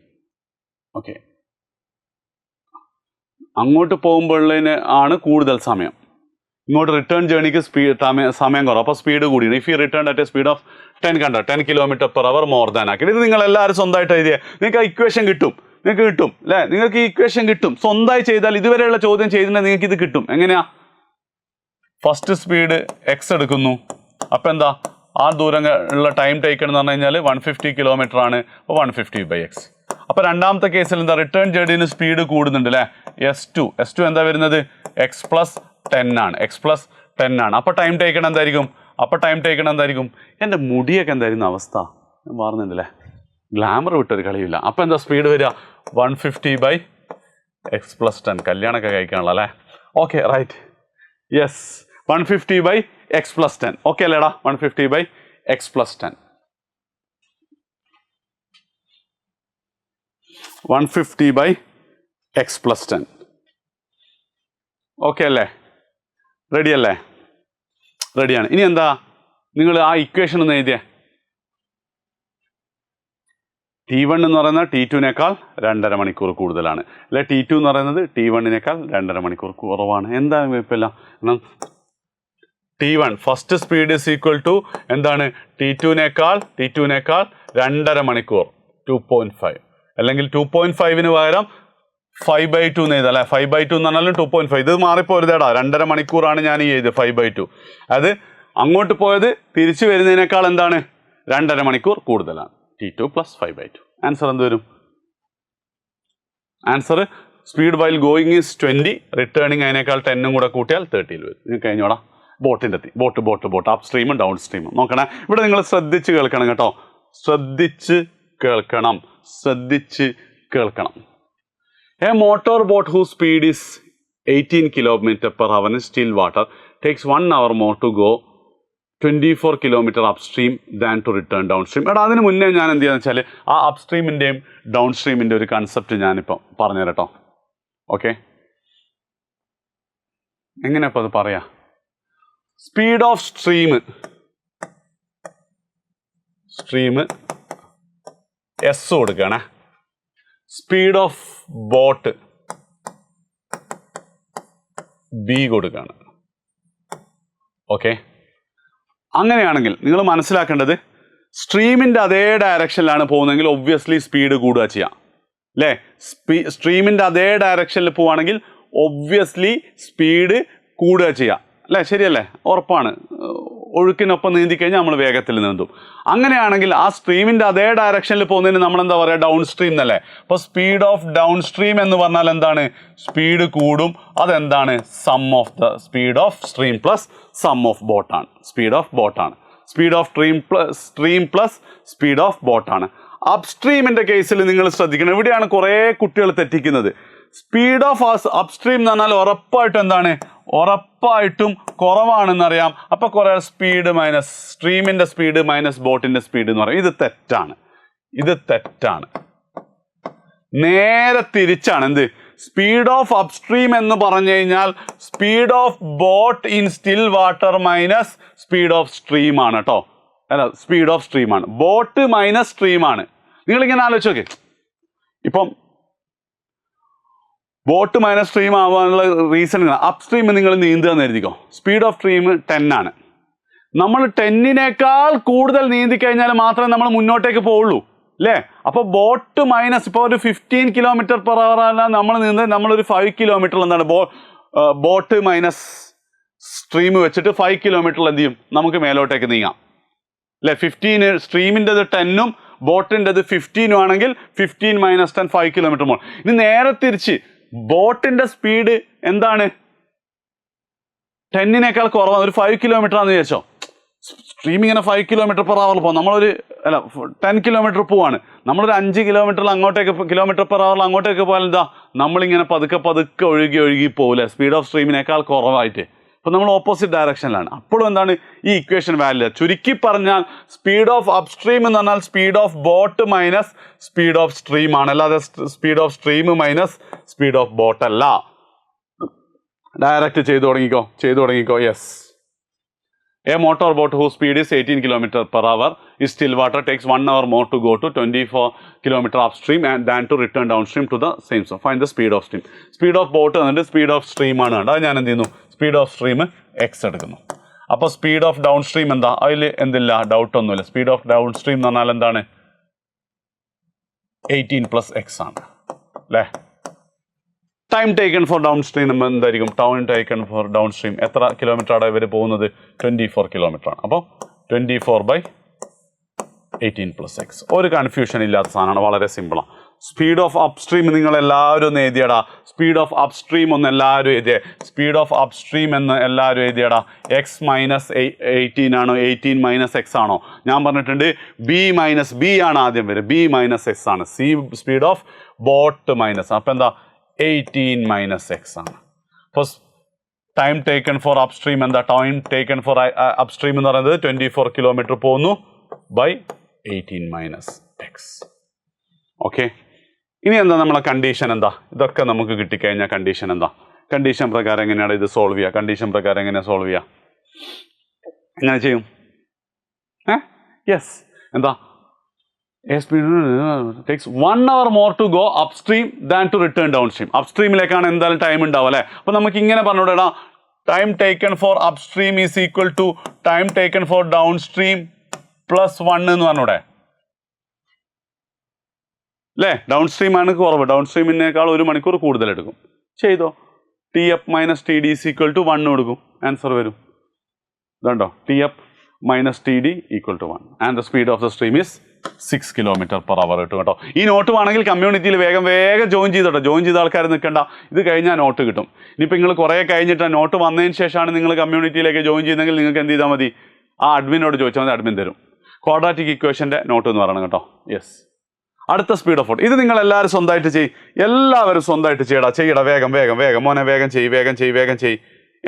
Okay, അങ്ങോട്ട് പോകുമ്പോഴതിന് ആണ് കൂടുതൽ സമയം, ഇങ്ങോട്ട് return ജേണിക്ക് സമയം കുറവ്, അപ്പോൾ സ്പീഡ് കൂടിയാണ്. If you return at A speed of 10 kilometre per hour more than ആക്കി. ഇത് നിങ്ങൾ എല്ലാവരും സ്വന്തമായിട്ട് എഴുതിയാൽ നിങ്ങൾക്ക് ആ ഇക്വേഷൻ കിട്ടും അല്ലേ? നിങ്ങൾക്ക് ഈ ഇക്വേഷൻ കിട്ടും. സ്വന്തമായി ചെയ്താൽ ഇതുവരെയുള്ള ചോദ്യം ചെയ്തിട്ടുണ്ടെങ്കിൽ നിങ്ങൾക്ക് ഇത് കിട്ടും. എങ്ങനെയാ? ഫസ്റ്റ് സ്പീഡ് എക്സ് എടുക്കുന്നു, അപ്പം എന്താ ആ ദൂരം ഉള്ള ടൈം ടേക്കൺ എന്ന് പറഞ്ഞു കഴിഞ്ഞാൽ 150 കിലോമീറ്റർ ആണ്. അപ്പോൾ 150/x. അപ്പോൾ രണ്ടാമത്തെ കേസിൽ എന്താ, റിട്ടേൺ ജേർണിന് സ്പീഡ് കൂടുന്നുണ്ട് അല്ലേ? S2 എന്താ വരുന്നത്? x+10 ആണ്. അപ്പോൾ ടൈം ടേക്കൺ എന്തായിരിക്കും? എൻ്റെ മുടിയൊക്കെ എന്തായിരുന്നു അവസ്ഥ ഞാൻ പറഞ്ഞിട്ടുണ്ടല്ലേ, ഗ്ലാമർ വിട്ടൊരു കളിയില്ല. അപ്പോൾ എന്താ സ്പീഡ് വരിക? 150/x+10. കല്യാണമൊക്കെ കഴിക്കാനുള്ള അല്ലേ? Okay, right, yes, 150/x+10. Okay അല്ലേടാ? 150/x+10. 150/x+10. ഓക്കെ അല്ലേ? റെഡി അല്ലേ? റെഡിയാണ്. ഇനി എന്താ, നിങ്ങൾ ആ ഇക്വേഷൻ ഒന്ന് എഴുതിയേ. T1 എന്ന് പറയുന്നത് T2-നേക്കാൾ 2.5 മണിക്കൂർ കൂടുതലാണ്, അല്ലെ T2 എന്ന് പറയുന്നത് T1-നേക്കാൾ 2.5 മണിക്കൂർ കുറവാണ്. എന്താ കുഴപ്പമില്ല, കാരണം T1 first speed is equal to എന്താണ്? T2-നേക്കാൾ 2.5 മണിക്കൂർ, 2.5. അല്ലെങ്കിൽ 2.5-ന് പകരം 5/2 എന്ന് എഴുതാം അല്ലേ? 5/2 എന്ന് പറഞ്ഞാലും 2.5. ഇത് മാറിപ്പോരുതേടാ, 2.5 മണിക്കൂറാണ് ഞാൻ ഈ എഴുതിയത് 5/2. അത് അങ്ങോട്ട് പോയത് തിരിച്ചു വരുന്നതിനേക്കാൾ എന്താണ്? 2.5 മണിക്കൂർ കൂടുതലാണ്. T2 + 5/2. ആൻസർ എന്ത് വരും? Answer speed while going is 20, returning അതിനേക്കാൾ 10 കൂടെ കൂട്ടിയാൽ 30 വരും. നിങ്ങൾ കഴിഞ്ഞോടാ. ബോട്ട് അപ് സ്ട്രീമും ഡൗൺ സ്ട്രീമും നോക്കണേ. ഇവിടെ നിങ്ങൾ ശ്രദ്ധിച്ച് കേൾക്കണം കേട്ടോ, ശ്രദ്ധിച്ച് കേൾക്കണം. A motor boat who speed is 18 km/h in still water takes 1 hour more to go 24 kilometer upstream than to return downstream. എടാ, അതിന് മുന്നേ ഞാൻ എന്ത് ചെയ്യാന്ന് വെച്ചാൽ ആ അപ്സ്ട്രീമിൻ്റെയും ഡൗൺ സ്ട്രീമിൻ്റെ ഒരു കൺസെപ്റ്റ് ഞാനിപ്പം പറഞ്ഞു തരട്ടോ. ഓക്കെ, എങ്ങനെയാ ഇപ്പോൾ അത് പറയാ? സ്പീഡ് ഓഫ് സ്ട്രീം എസ് കൊടുക്കുകയാണേ, സ്പീഡ് ഓഫ് ബോട്ട് ബി കൊടുക്കുകയാണ്. ഓക്കെ, അങ്ങനെയാണെങ്കിൽ നിങ്ങൾ മനസ്സിലാക്കേണ്ടത് സ്ട്രീമിൻ്റെ അതേ ഡയറക്ഷനിലാണ് പോകുന്നതെങ്കിൽ ഒബ്വിയസ്ലി സ്പീഡ് കൂടുക ചെയ്യാം അല്ലേ? സ്ട്രീമിൻ്റെ അതേ ഡയറക്ഷനിൽ പോവുകയാണെങ്കിൽ ഒബ്വിയസ്ലി സ്പീഡ് കൂടുക ചെയ്യാം അല്ലേ? ശരിയല്ലേ? ഉറപ്പാണ്. ഒഴുക്കിനൊപ്പം നീന്തിക്കഴിഞ്ഞാൽ നമ്മൾ വേഗത്തിൽ നീന്തും. അങ്ങനെയാണെങ്കിൽ ആ സ്ട്രീമിൻ്റെ അതേ ഡയറക്ഷനിൽ പോകുന്നതിന് നമ്മൾ എന്താ പറയുക? ഡൗൺ സ്ട്രീം എന്നല്ലേ? അപ്പോൾ സ്പീഡ് ഓഫ് ഡൗൺ സ്ട്രീം എന്ന് പറഞ്ഞാൽ എന്താണ്? സ്പീഡ് കൂടും. അതെന്താണ്? Sum of the speed of stream plus sum of ബോട്ടാണ്. സ്പീഡ് ഓഫ് ബോട്ടാണ്. Speed of stream plus speed of ബോട്ടാണ്. അപ്സ്ട്രീമിൻ്റെ കേസിൽ നിങ്ങൾ ശ്രദ്ധിക്കണം, ഇവിടെയാണ് കുറേ കുട്ടികൾ തെറ്റിക്കുന്നത്. സ്പീഡ് ഓഫ് അപ്സ്ട്രീം എന്ന് പറഞ്ഞാൽ ഉറപ്പായിട്ടും എന്താണ്? ഉറപ്പായിട്ടും കുറവാണെന്നറിയാം. അപ്പോൾ കുറേ സ്പീഡ് മൈനസ് സ്ട്രീമിൻ്റെ സ്പീഡ് മൈനസ് ബോട്ടിൻ്റെ സ്പീഡ് എന്ന് പറയും. ഇത് തെറ്റാണ്. നേരെ തിരിച്ചാണ്. എന്ത്? സ്പീഡ് ഓഫ് അപ്സ്ട്രീം എന്ന് പറഞ്ഞു കഴിഞ്ഞാൽ speed of boat in still water minus speed of stream ആണ് കേട്ടോ. അല്ല, സ്പീഡ് ഓഫ് സ്ട്രീമാണ്. ബോട്ട് മൈനസ് സ്ട്രീമാണ്. നിങ്ങളിങ്ങനെ ആലോചിച്ച് നോക്കേ, ഇപ്പം ബോട്ട് മൈനസ് സ്ട്രീം ആവാനുള്ള റീസൺ അപ് സ്ട്രീം നിങ്ങൾ നീന്തുക എന്ന് എഴുതിക്കോ. സ്പീഡ് ഓഫ് സ്ട്രീം 10 ആണ്. നമ്മൾ 10-നേക്കാൾ കൂടുതൽ നീന്തി കഴിഞ്ഞാൽ മാത്രമേ നമ്മൾ മുന്നോട്ടേക്ക് പോവുള്ളൂ അല്ലേ? അപ്പോൾ ബോട്ട് മൈനസ് ഇപ്പോൾ ഒരു 15 km/h അല്ല നമ്മൾ നീന്തുന്നത്, നമ്മളൊരു 5 കിലോമീറ്റർ എന്താണ് ബോട്ട് മൈനസ് സ്ട്രീം വെച്ചിട്ട് 5 കിലോമീറ്റർ എന്ത് ചെയ്യും? നമുക്ക് മേലോട്ടേക്ക് നീങ്ങാം അല്ലേ? 15 സ്ട്രീമിൻ്റെത് 10-ഉം ബോട്ടിൻ്റെത് 15-ഉം ആണെങ്കിൽ 15 - 10 5 കിലോമീറ്റർ മോൾ. ഇനി നേരെ തിരിച്ച് ബോട്ടിൻ്റെ സ്പീഡ് എന്താണ്? 10-നേക്കാൾ കുറവാണ്, ഒരു 5 കിലോമീറ്റർ ആണെന്ന് വിചാരിച്ചോ. സ്ട്രീം ഇങ്ങനെ 5 km/h പോകും, നമ്മളൊരു 10 കിലോമീറ്റർ പോവാണ്, നമ്മളൊരു 5 കിലോമീറ്റർ അങ്ങോട്ടേക്ക് പോയാൽ എന്താ? നമ്മളിങ്ങനെ പതുക്കെ ഒഴുകി പോകില്ലേ? സ്പീഡ് ഓഫ് സ്ട്രീമിനേക്കാൾ കുറവായിട്ട്. അപ്പോൾ നമ്മൾ ഓപ്പോസിറ്റ് ഡയറക്ഷനിലാണ്. അപ്പോഴും എന്താണ് ഈ ഇക്വേഷൻ വാല്യൂ. ചുരുക്കി പറഞ്ഞാൽ സ്പീഡ് ഓഫ് അപ്സ്ട്രീം എന്ന് പറഞ്ഞാൽ speed of boat minus speed of stream ആണ്, അല്ലാതെ speed of stream minus speed of boat അല്ല. ഡയറക്റ്റ് ചെയ്തു തുടങ്ങിക്കോ. Yes, A motor boat whose speed is 18 km/h is still water takes 1 hour more to go to 24 km upstream and than to return downstream to the same zone. Find the speed of stream. Speed of boat എന്നിട്ട് speed of stream ആണ്. അത് ഞാൻ എന്ത് ചെയ്യുന്നു, speed of stream X എടുക്കുന്നു. അപ്പോൾ speed of downstream എന്താ, അതിൽ എന്തില്ല, ഡൗട്ട് ഒന്നുമില്ല. സ്പീഡ് ഓഫ് ഡൗൺ സ്ട്രീം എന്ന് പറഞ്ഞാൽ എന്താണ്, 18 + x ആണ് അല്ലേ. Time taken for downstream എന്തായിരിക്കും, time taken for downstream എത്ര കിലോമീറ്ററാണ് ഇവർ പോകുന്നത്, 24 കിലോമീറ്ററാണ്. അപ്പോൾ 24/18 + x. ഒരു കൺഫ്യൂഷൻ ഇല്ലാത്ത സാധനമാണ്, വളരെ സിമ്പിളാണ്. സ്പീഡ് ഓഫ് അപ്സ്ട്രീം നിങ്ങൾ എല്ലാവരും ഒന്ന് എഴുതിയടാ. സ്പീഡ് ഓഫ് അപ്സ്ട്രീം ഒന്ന് എല്ലാവരും എഴുതിയേ. സ്പീഡ് ഓഫ് അപ്സ്ട്രീം എന്ന് എല്ലാവരും എഴുതിയടാ. എക്സ് മൈനസ് 18 ആണോ, 18 - x ആണോ? ഞാൻ പറഞ്ഞിട്ടുണ്ട് ബി മൈനസ് ബി ആണ് ആദ്യം വരും, ബി മൈനസ് എക്സ് ആണ്. C speed of boat minus, അപ്പം എന്താ 18 - x ആണ്. അപ്പോൾ ടൈം ടേക്കൺ ഫോർ അപ്സ്ട്രീം എന്താ, ടൈം ടേക്കൺ ഫോർ അപ്സ്ട്രീം എന്ന് പറയുന്നത് 24 കിലോമീറ്റർ പോകുന്നു ബൈ 18 - x. ഓക്കെ, ഇനി എന്താ നമ്മളെ കണ്ടീഷൻ എന്താ, ഇതൊക്കെ നമുക്ക് കിട്ടിക്കഴിഞ്ഞാൽ കണ്ടീഷൻ എന്താ, കണ്ടീഷൻ പ്രകാരം എങ്ങനെയാണ് ഇത് സോൾവ് ചെയ്യുക, കണ്ടീഷൻ പ്രകാരം എങ്ങനെയാണ് സോൾവ് ചെയ്യുക, എങ്ങനെ ചെയ്യും? യെസ്, എന്താ, takes 1 hour more to go upstream than to return downstream. അപ്സ്ട്രീമിലേക്കാണ് എന്തായാലും ടൈം ഉണ്ടാവും അല്ലേ. അപ്പോൾ നമുക്ക് ഇങ്ങനെ പറഞ്ഞുകൂടാ, time taken for upstream is equal to time taken for downstream +1 എന്ന് പറഞ്ഞൂടെ അല്ലേ. ഡൗൺ സ്ട്രീം ആണ് കുറവ്, ഡൗൺ സ്ട്രീമിനേക്കാൾ 1 മണിക്കൂർ കൂടുതൽ എടുക്കും. ചെയ്തോ, TF - TD = 1 കൊടുക്കും, ആൻസർ വരും. ഇതുണ്ടോ, TF - TD = 1 and the speed of the stream is 6 km/h കിട്ടും കേട്ടോ. ഈ നോട്ട് വേണമെങ്കിൽ കമ്മ്യൂണിറ്റിയിൽ വേഗം ജോയിൻ ചെയ്തോട്ടോ. ജോയിൻ ചെയ്ത ആൾക്കാർ നിൽക്കണ്ട, ഇത് കഴിഞ്ഞാൽ നോട്ട് കിട്ടും. ഇനിയിപ്പോൾ നിങ്ങൾ കുറേ കഴിഞ്ഞിട്ട് നോട്ട് വന്നതിന് ശേഷമാണ് നിങ്ങൾ കമ്മ്യൂണിറ്റിയിലേക്ക് ജോയിൻ ചെയ്യുന്നതെങ്കിൽ നിങ്ങൾക്ക് എന്ത് ചെയ്താൽ മതി, ആ അഡ്മിനോട് ചോദിച്ചാൽ മതി, അഡ്മിൻ തരും. ക്വാഡ്രാറ്റിക് ഇക്വേഷൻ്റെ നോട്ട് എന്ന് പറയണം കേട്ടോ. യെസ്, അടുത്ത സ്പീഡ് ഓഫ് ബോട്ട്. ഇത് നിങ്ങൾ എല്ലാവരും സ്വന്തമായിട്ട് എല്ലാവരും സ്വന്തമായിട്ട് ചെയ്യടാ. വേഗം മോനെ, വേഗം ചെയ്യ്.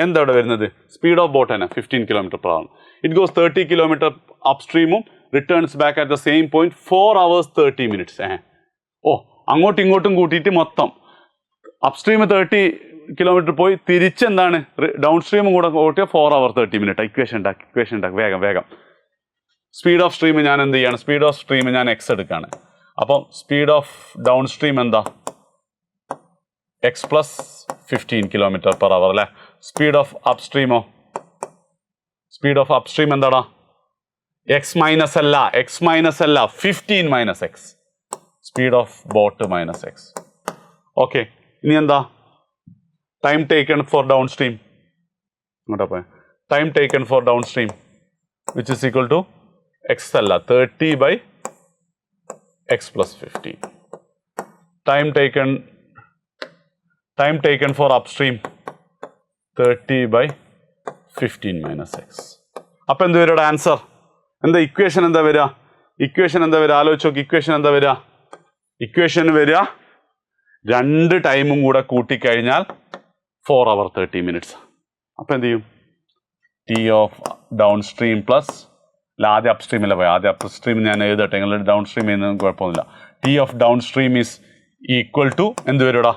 എന്താ ഇവിടെ വരുന്നത്, സ്പീഡ് ഓഫ് ബോട്ട് തന്നെ 15 km/h. ഇറ്റ് ഗോസ് 30 km അപ്സ്ട്രീമും returns back at the same point 4 hours 30 minutes. അങ്ങോട്ടും ഇങ്ങോട്ടും കൂട്ടിയിട്ട് മൊത്തം അപ്സ്ട്രീം 30 km പോയി തിരിച്ചെന്താണ് ഡൗൺ സ്ട്രീമും കൂടെ കൂട്ടിയ 4 hours 30 minutes. ഇക്വേഷൻ ഉണ്ടാക്കി വേഗം. സ്പീഡ് ഓഫ് സ്ട്രീം ഞാൻ എന്ത് ചെയ്യാണ്, സ്പീഡ് ഓഫ് സ്ട്രീം ഞാൻ എക്സ് എടുക്കുകയാണ്. അപ്പം സ്പീഡ് ഓഫ് ഡൗൺ സ്ട്രീം എന്താ, x + 15 km/h അല്ലേ. സ്പീഡ് ഓഫ് അപ്സ്ട്രീമോ, സ്പീഡ് ഓഫ് അപ്സ്ട്രീം എന്താടാ, x - അല്ല 15 - x. Speed of boat - x. Okay, ഇനി എന്താ, time taken for downstream, ഇങ്ങോട്ടാ പോയ, time taken for downstream which is equal to x അല്ല 30/x + 15. Time taken for upstream 30/15 - x. അപ്പം എന്ത് വരും ആൻസർ, എന്താ ഇക്വേഷൻ എന്താ വരിക, ആലോചിച്ച് നോക്കി. ഇക്വേഷൻ വരിക 2 ടൈമും കൂടെ കൂട്ടിക്കഴിഞ്ഞാൽ 4 hours 30 minutes. അപ്പം എന്ത് ചെയ്യും, T of down stream plus, ആദ്യം അപ്സ്ട്രീമില്ല പോയി, ആദ്യം അപ്സ്ട്രീം ഞാൻ എഴുതട്ടെ, നിങ്ങൾ ഡൗൺ സ്ട്രീം ചെയ്യുന്നതും കുഴപ്പമൊന്നുമില്ല. T of downstream is equal to എന്ത് വരുടാ,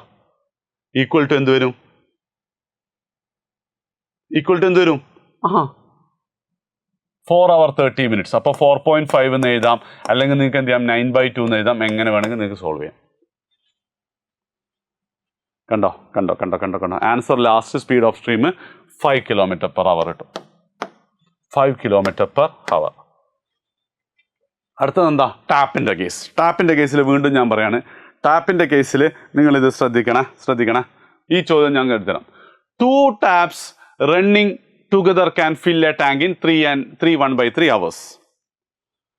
ഈക്വൽ ടു എന്ത് വരും, 4 hours 30 minutes. അപ്പോൾ 4.5 എന്ന് എഴുതാം, അല്ലെങ്കിൽ നിങ്ങൾക്ക് എന്ത് ചെയ്യാം 9/2 എന്ന് എഴുതാം. എങ്ങനെ വേണമെങ്കിൽ നിങ്ങൾക്ക് സോൾവ് ചെയ്യാം. കണ്ടോ. Answer last speed of stream 5 km/h കിട്ടും. 5 km/h. അടുത്തത് എന്താ, ടാപ്പിൻ്റെ കേസിൽ വീണ്ടും ഞാൻ പറയാണ്, ടാപ്പിൻ്റെ കേസിൽ നിങ്ങളിത് ശ്രദ്ധിക്കണേ. ഈ ചോദ്യം ഞാൻ കരുതണം. 2 taps running together can fill a tank in 1/3 hours.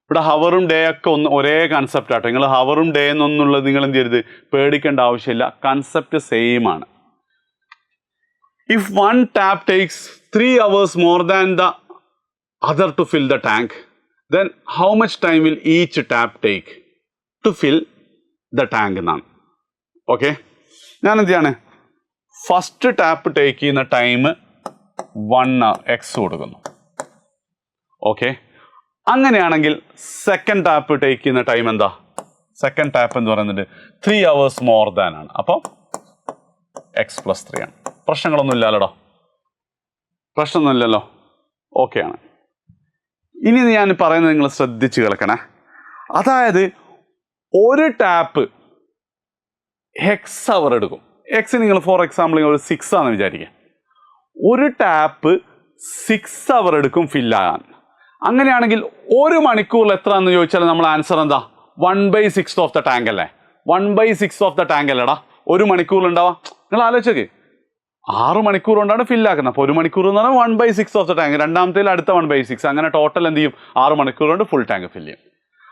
ഇവിടെ ഹവറും ഡേ ഒക്കെ ഒരേ കൺസെപ്റ്റ് ആട്ടോ. നിങ്ങൾ ഹവറും ഡേ എന്നൊന്നുള്ളത് നിങ്ങൾ എന്ത് ചെയ്യരുത്, പേടിക്കേണ്ട ആവശ്യമില്ല, കൺസെപ്റ്റ് സെയിം ആണ്. If 1 tap takes 3 hours more than the other to fill the tank, then how much time will each tap take to fill the tank എന്നാണ്. ഓക്കെ, ഞാൻ എന്ത് ചെയ്യാണ്, ഫസ്റ്റ് ടാപ്പ് ടേക്ക് ചെയ്യുന്ന ടൈം 1x കൊടുക്കുന്നു. Okay, അങ്ങനെയാണെങ്കിൽ second tap take ചെയ്യുന്ന time എന്താ? Second tap എന്ന് പറയുന്നത് 3 hours മോർ ദാൻ ആണ്. അപ്പോൾ x+3 ആണ്. പ്രശ്നങ്ങളൊന്നും ഇല്ലല്ലോടോ, പ്രശ്നമൊന്നുമില്ലല്ലോ, ഓക്കെ ആണ്. ഇനി ഞാൻ പറയുന്നത് നിങ്ങൾ ശ്രദ്ധിച്ച് കേൾക്കണേ. അതായത് ഒരു ടാപ്പ് x എടുക്കും. എക്സ് നിങ്ങൾ ഫോർ എക്സാമ്പിൾ ഒരു 6 ആണെന്ന് വിചാരിക്കുക. ഒരു ടാപ്പ് 6 എടുക്കും ഫില്ലാകാൻ. അങ്ങനെയാണെങ്കിൽ 1 മണിക്കൂറിൽ എത്ര എന്ന് ചോദിച്ചാൽ നമ്മൾ ആൻസർ എന്താ? 1/6 ഓഫ് ദ ടാങ്ക് അല്ലേ? 1/6 ഓഫ് ദ ടാങ്ക് അല്ലേടാ 1 മണിക്കൂറിൽ ഉണ്ടാവാം. നിങ്ങൾ ആലോചിച്ചേ, 6 മണിക്കൂർ കൊണ്ടാണ് ഫില്ലാക്കുന്നത്. അപ്പോൾ 1 മണിക്കൂർ എന്ന് പറഞ്ഞാൽ 1/6 ഓഫ് ദ ടാങ്ക്. രണ്ടാമത്തേൽ അടുത്ത 1/6. അങ്ങനെ ടോട്ടൽ എന്ത് ചെയ്യും? 6 മണിക്കൂർ കൊണ്ട് ഫുൾ ടാങ്ക് ഫില്ല് ചെയ്യും.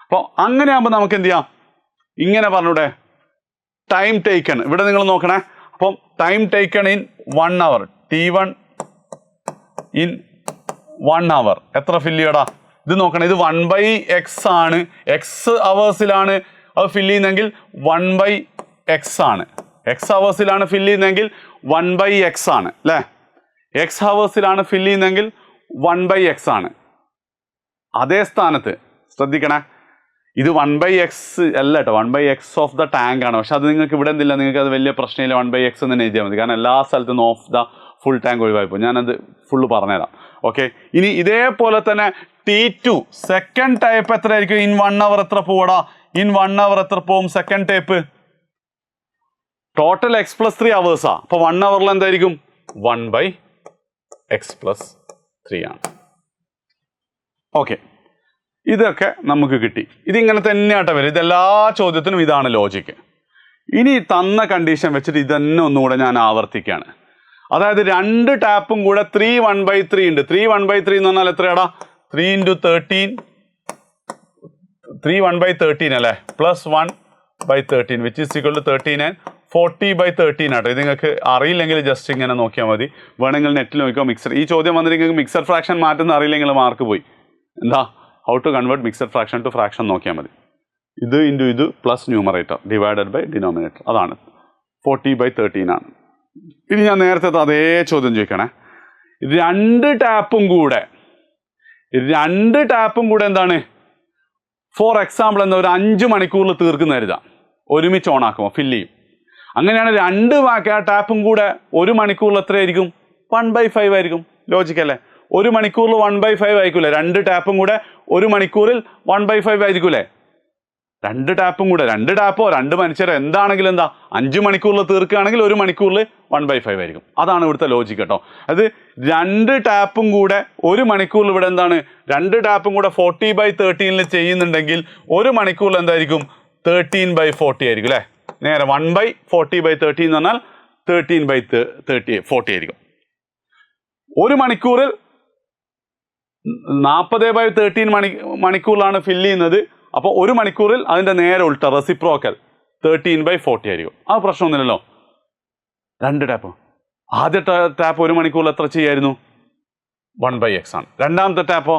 അപ്പോൾ അങ്ങനെ ആകുമ്പോൾ നമുക്ക് എന്ത് ചെയ്യാം? ഇങ്ങനെ പറഞ്ഞൂടെ, ടൈം ടേക്കൺ. ഇവിടെ നിങ്ങൾ നോക്കണേ. അപ്പം time taken in 1 hour, T1 in 1 hour എത്ര ഫില്ല് ചെയ്യടാ? ഇത് നോക്കണം, ഇത് 1/x ആണ്. എക്സ് അവേഴ്സിലാണ് അത് ഫില്ല് ചെയ്യുന്നതെങ്കിൽ 1/x ആണ്. എക്സ് അവേഴ്സിലാണ് ഫില്ല് ചെയ്യുന്നതെങ്കിൽ 1/x ആണ് അല്ലേ? എക്സ് അവേഴ്സിലാണ് ഫില്ല് ചെയ്യുന്നതെങ്കിൽ 1/x ആണ്. അതേ സ്ഥാനത്ത് ശ്രദ്ധിക്കണേ, ഇത് 1/x അല്ല കേട്ടോ, 1/x ഓഫ് ദ ടാങ്ക് ആണ്. പക്ഷെ അത് നിങ്ങൾക്ക് ഇവിടെ എന്തില്ല, നിങ്ങൾക്ക് അത് വലിയ പ്രശ്നമില്ല. 1/x എന്ന് തന്നെ എഴുതിയാൽ മതി. കാരണം എല്ലാ സ്ഥലത്തും ഓഫ് ദ ഫുൾ ടാങ്ക് ഒഴിവായിപ്പോൾ ഞാനത് ഫുള്ള് പറഞ്ഞുതരാം. ഓക്കെ, ഇനി ഇതേപോലെ തന്നെ T2 സെക്കൻഡ് ടൈപ്പ് എത്ര ആയിരിക്കും? ഇൻ 1 hour എത്ര പോവടാ? ഇൻ 1 hour എത്ര പോവും സെക്കൻഡ് ടൈപ്പ്? Total x+3 അവേഴ്സാ. അപ്പോൾ 1 hourൽ എന്തായിരിക്കും? 1/x+3 ആണ്. ഓക്കെ, ഇതൊക്കെ നമുക്ക് കിട്ടി. ഇതിങ്ങനെ തന്നെയായിട്ട് വരും. ഇതെല്ലാ ചോദ്യത്തിനും ഇതാണ് ലോജിക്ക്. ഇനി തന്ന കണ്ടീഷൻ വെച്ചിട്ട് ഇതന്നെ ഒന്നുകൂടെ ഞാൻ ആവർത്തിക്കുകയാണ്. അതായത് 2 ടാപ്പും കൂടെ 3 1/3 ഉണ്ട്. 3 1/3 എന്ന് പറഞ്ഞാൽ എത്രയാടാ? 3 × 13, 3 1/13 അല്ലേ? Plus 1/13 which is equal to 13 and 40/13 ആട്ടോ. ഇത് നിങ്ങൾക്ക് അറിയില്ലെങ്കിൽ ജസ്റ്റ് ഇങ്ങനെ നോക്കിയാൽ മതി. വേണമെങ്കിൽ നെറ്റിൽ നോക്കിയോ. മിക്സർ ഈ ചോദ്യം വന്നിട്ട് നിങ്ങൾക്ക് മിക്സർ ഫ്രാക്ഷൻ മാറ്റുന്ന അറിയില്ലെങ്കിൽ മാർക്ക് പോയി. എന്താ? How to convert mixed fraction to fraction നോക്കിയാൽ മതി. ഇത് ഇൻറ്റു ഇത് plus numerator divided by denominator. അതാണ് 40/13 ആണ്. ഇനി ഞാൻ നേരത്തെ അതേ ചോദ്യം ചോദിക്കണേ. 2 ടാപ്പും കൂടെ എന്താണ്? ഫോർ എക്സാമ്പിൾ എന്താ, ഒരു 5 മണിക്കൂറിൽ തീർക്കുന്ന കരുതാം. ഒരുമിച്ച് ഓണാക്കുമോ ഫില്ല് ചെയ്യും. അങ്ങനെയാണ് 2 ടാപ്പും കൂടെ 1 മണിക്കൂറിൽ എത്രയായിരിക്കും? 1/5 ആയിരിക്കും. ലോജിക്കല്ലേ? 1 മണിക്കൂറിൽ 1/5 ആയിരിക്കൂലേ? 2 ടാപ്പും കൂടെ 1 മണിക്കൂറിൽ 1/5 ആയിരിക്കൂലേ? 2 ടാപ്പും കൂടെ, 2 ടാപ്പോ 2 മനുഷ്യരോ എന്താണെങ്കിലും എന്താ, 5 മണിക്കൂറിൽ തീർക്കുകയാണെങ്കിൽ 1 മണിക്കൂറിൽ 1/5 ആയിരിക്കും. അതാണ് ഇവിടുത്തെ ലോജിക്ക് കേട്ടോ. അത് 2 ടാപ്പും കൂടെ 1 മണിക്കൂറിൽ ഇവിടെ എന്താണ്? 2 ടാപ്പും കൂടെ 40/13 ചെയ്യുന്നുണ്ടെങ്കിൽ 1 മണിക്കൂറിൽ എന്തായിരിക്കും? 13/40 ആയിരിക്കും അല്ലേ? നേരെ 1/40/13 എന്ന് പറഞ്ഞാൽ 13/40 ആയിരിക്കും. 1 മണിക്കൂറിൽ 40/13 മണിക്കൂറിലാണ് ഫില്ല് ചെയ്യുന്നത്. അപ്പോൾ 1 മണിക്കൂറിൽ അതിൻ്റെ നേരെ ഉൾട്ട റെസിപ്രോക്കൽ 13/40 ആയിരിക്കും. ആ പ്രശ്നമൊന്നുമില്ലല്ലോ. 2 ടാപ്പ്, ആദ്യത്തെ ടാപ്പ് 1 മണിക്കൂറിൽ എത്ര ചെയ്യായിരുന്നു? 1/x ആണ്. രണ്ടാമത്തെ ടാപ്പോ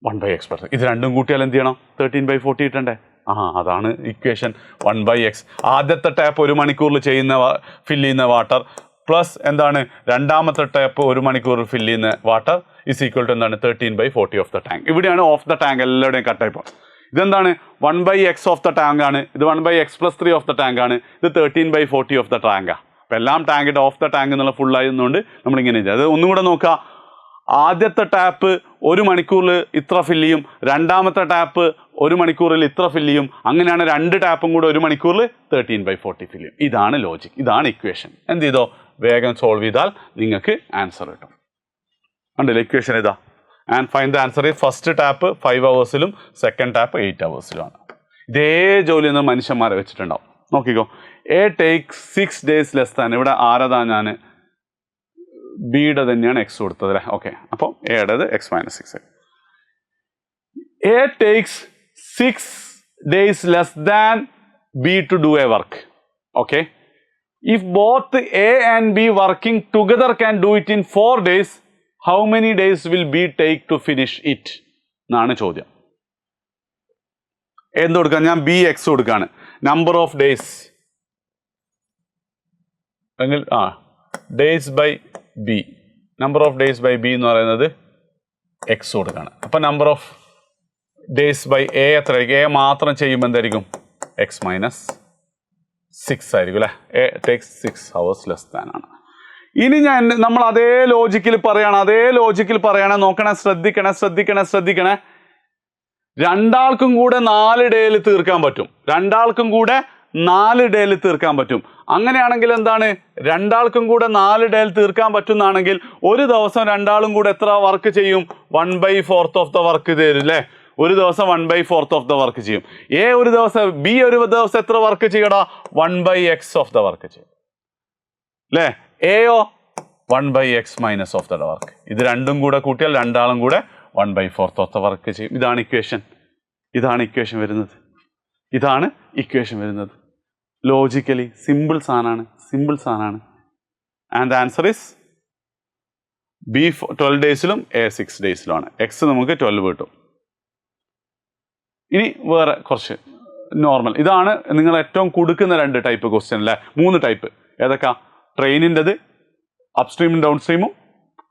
1/x+. ഇത് രണ്ടും കൂട്ടിയാൽ എന്ത് ചെയ്യണം? 13/40 ഇട്ടണ്ടേ? അതാണ് ഇക്വേഷൻ. 1/x. ആദ്യത്തെ ടാപ്പ് 1 മണിക്കൂറിൽ ഫില്ല് ചെയ്യുന്ന വാട്ടർ പ്ലസ് എന്താണ്? രണ്ടാമത്തെ ടാപ്പ് 1 മണിക്കൂറിൽ ഫില്ല് ചെയ്യുന്ന വാട്ടർ ഇസ് ഈക്വൽ ടു എന്താണ്? 13/40 ഓഫ് ദ ടാങ്ക്. ഇവിടെയാണ് ഓഫ് ദ ടാങ്ക് എല്ലാവരുടെയും കട്ടായിപ്പോൾ. ഇതെന്താണ്? 1/x ഓഫ് ദ ടാങ്ക് ആണ്. ഇത് 1/x+3 ഓഫ് ദ ടാങ്ക് ആണ്. ഇത് 13/40 ഓഫ് ദ ടാങ്കാണ്. അപ്പം എല്ലാം ടാങ്കിൻ്റെ ഓഫ് ദ ടാങ്ക് എന്നുള്ള ഫുൾ ആയതുകൊണ്ട് നമ്മളിങ്ങനെ ചെയ്യും. അത് ഒന്നും കൂടെ നോക്കുക. ആദ്യത്തെ ടാപ്പ് 1 മണിക്കൂറിൽ ഇത്ര ഫില്ല് ചെയ്യും. രണ്ടാമത്തെ ടാപ്പ് 1 മണിക്കൂറിൽ ഇത്ര ഫില്ല് ചെയ്യും. അങ്ങനെയാണ് 2 ടാപ്പും കൂടെ 1 മണിക്കൂറിൽ 13/40 ഫില്ല് ചെയ്യും. ഇതാണ് ലോജിക്, ഇതാണ് ഇക്വേഷൻ. എന്ത് ചെയ്തോ? വേഗം സോൾവ് ചെയ്താൽ നിങ്ങൾക്ക് ആൻസർ കിട്ടും. കണ്ടില്ലേ ഇക്വേഷൻ ഇതാ. And find the answer. First tap 5 hours second tap 8 hours ഇതേ ജോലി ഒന്നും മനുഷ്യന്മാരെ വെച്ചിട്ടുണ്ടാവും. നോക്കിക്കോ. A take 6 days less than. ഇവിടെ ആരതാ? ഞാൻ ബിയുടെ തന്നെയാണ് എക്സ് കൊടുത്തത് അല്ലേ? ഓക്കെ, അപ്പോൾ എയുടേത് x-6. A takes 6 days less than B to do a work. Okay, if both A and B working together can do it in 4 days, how many days will be take to finish it എന്നാണ് ചോദ്യം. എന്ത് കൊടുക്കാം? ഞാൻ B x കൊടുക്കുകയാണ്. Number of days എങ്കിൽ days by B number of days by B എന്ന് പറയുന്നത് x കൊടുക്കുകയാണ്. അപ്പം number of days by A എത്രയായിരിക്കും? എ മാത്രം ചെയ്യുമ്പോൾ എന്തായിരിക്കും? എക്സ് മൈനസ് 6 ആയിരിക്കും അല്ലേ? A takes 6 hours less than ആണ്. ഇനി നമ്മൾ അതേ ലോജിക്കിൽ പറയാണ്, നോക്കണേ, ശ്രദ്ധിക്കണേ. രണ്ടാൾക്കും കൂടെ 4 ഡേയിൽ തീർക്കാൻ പറ്റും. അങ്ങനെയാണെങ്കിൽ എന്താണ്? രണ്ടാൾക്കും കൂടെ 4 ഡേയിൽ തീർക്കാൻ പറ്റുന്നാണെങ്കിൽ ഒരു ദിവസം രണ്ടാളും കൂടെ എത്ര വർക്ക് ചെയ്യും? 1/4 ഓഫ് ദ വർക്ക് തരും അല്ലേ? ഒരു ദിവസം 1/4 ഓഫ് ദ വർക്ക് ചെയ്യും. എ ഒരു ദിവസം, ബി ഒരു ദിവസം എത്ര വർക്ക് ചെയ്യടാ? 1/x ഓഫ് ദ വർക്ക് ചെയ്യും അല്ലേ? എയോ 1/x minus of the work. ഇത് രണ്ടും കൂടെ കൂട്ടിയാൽ രണ്ടാളും കൂടെ 1/4 ഓഫ് ദ വർക്ക് ചെയ്യും. ഇതാണ് ഇക്വേഷൻ വരുന്നത്. ലോജിക്കലി സിമ്പിൾ സാധനമാണ്. And the answer is B 12 ഡേയ്സിലും എ 6 ഡേയ്സിലുമാണ്. എക്സ് നമുക്ക് 12 കിട്ടും. ഇനി വേറെ കുറച്ച് നോർമൽ. ഇതാണ് നിങ്ങൾ ഏറ്റവും കൊടുക്കുന്ന 2 ടൈപ്പ് ക്വസ്റ്റ്യൻ അല്ലേ? 3 ടൈപ്പ്. ഏതൊക്കെ? ട്രെയിനിൻ്റെത്, അപ്സ്ട്രീമും ഡൗൺ സ്ട്രീമും,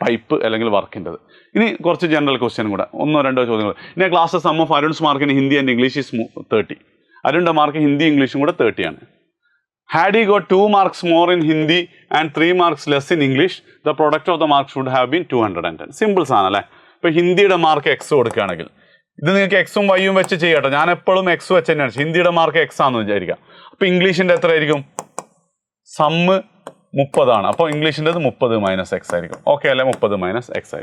പൈപ്പ് അല്ലെങ്കിൽ വർക്കിൻ്റെത്. ഇനി കുറച്ച് ജനറൽ ക്വസ്റ്റ്യൻ കൂടെ, 1-2 ചോദ്യങ്ങൾ. ഇനി class sum of Arun's mark in Hindi and English is 30. അരുണിൻ്റെ മാർക്ക് ഹിന്ദി ഇംഗ്ലീഷും കൂടെ 30 ആണ്. Had he got 2 marks more in Hindi and 3 marks less in English, the product of the marks should have been 210. Simple സാധനല്ലേ? ഇപ്പോൾ ഹിന്ദിയുടെ mark X കൊടുക്കുകയാണെങ്കിൽ ഇത് നിങ്ങൾക്ക് എക്സും വൈയും വെച്ച് ചെയ്യട്ടോ. ഞാൻ എപ്പോഴും എക്സ് വെച്ച് തന്നെയാണ്. ഹിന്ദിയുടെ മാർക്ക് എക്സ് ആണെന്ന് വിചാരിക്കുക. അപ്പോൾ ഇംഗ്ലീഷിൻ്റെ എത്ര ആയിരിക്കും? സമ്മ് 30 ആണ്. അപ്പോൾ ഇംഗ്ലീഷിൻ്റെത് 30 മൈനസ് എക്സ് ആയിരിക്കും. ഓക്കെ അല്ലേ? 30 മൈനസ് എക്സ്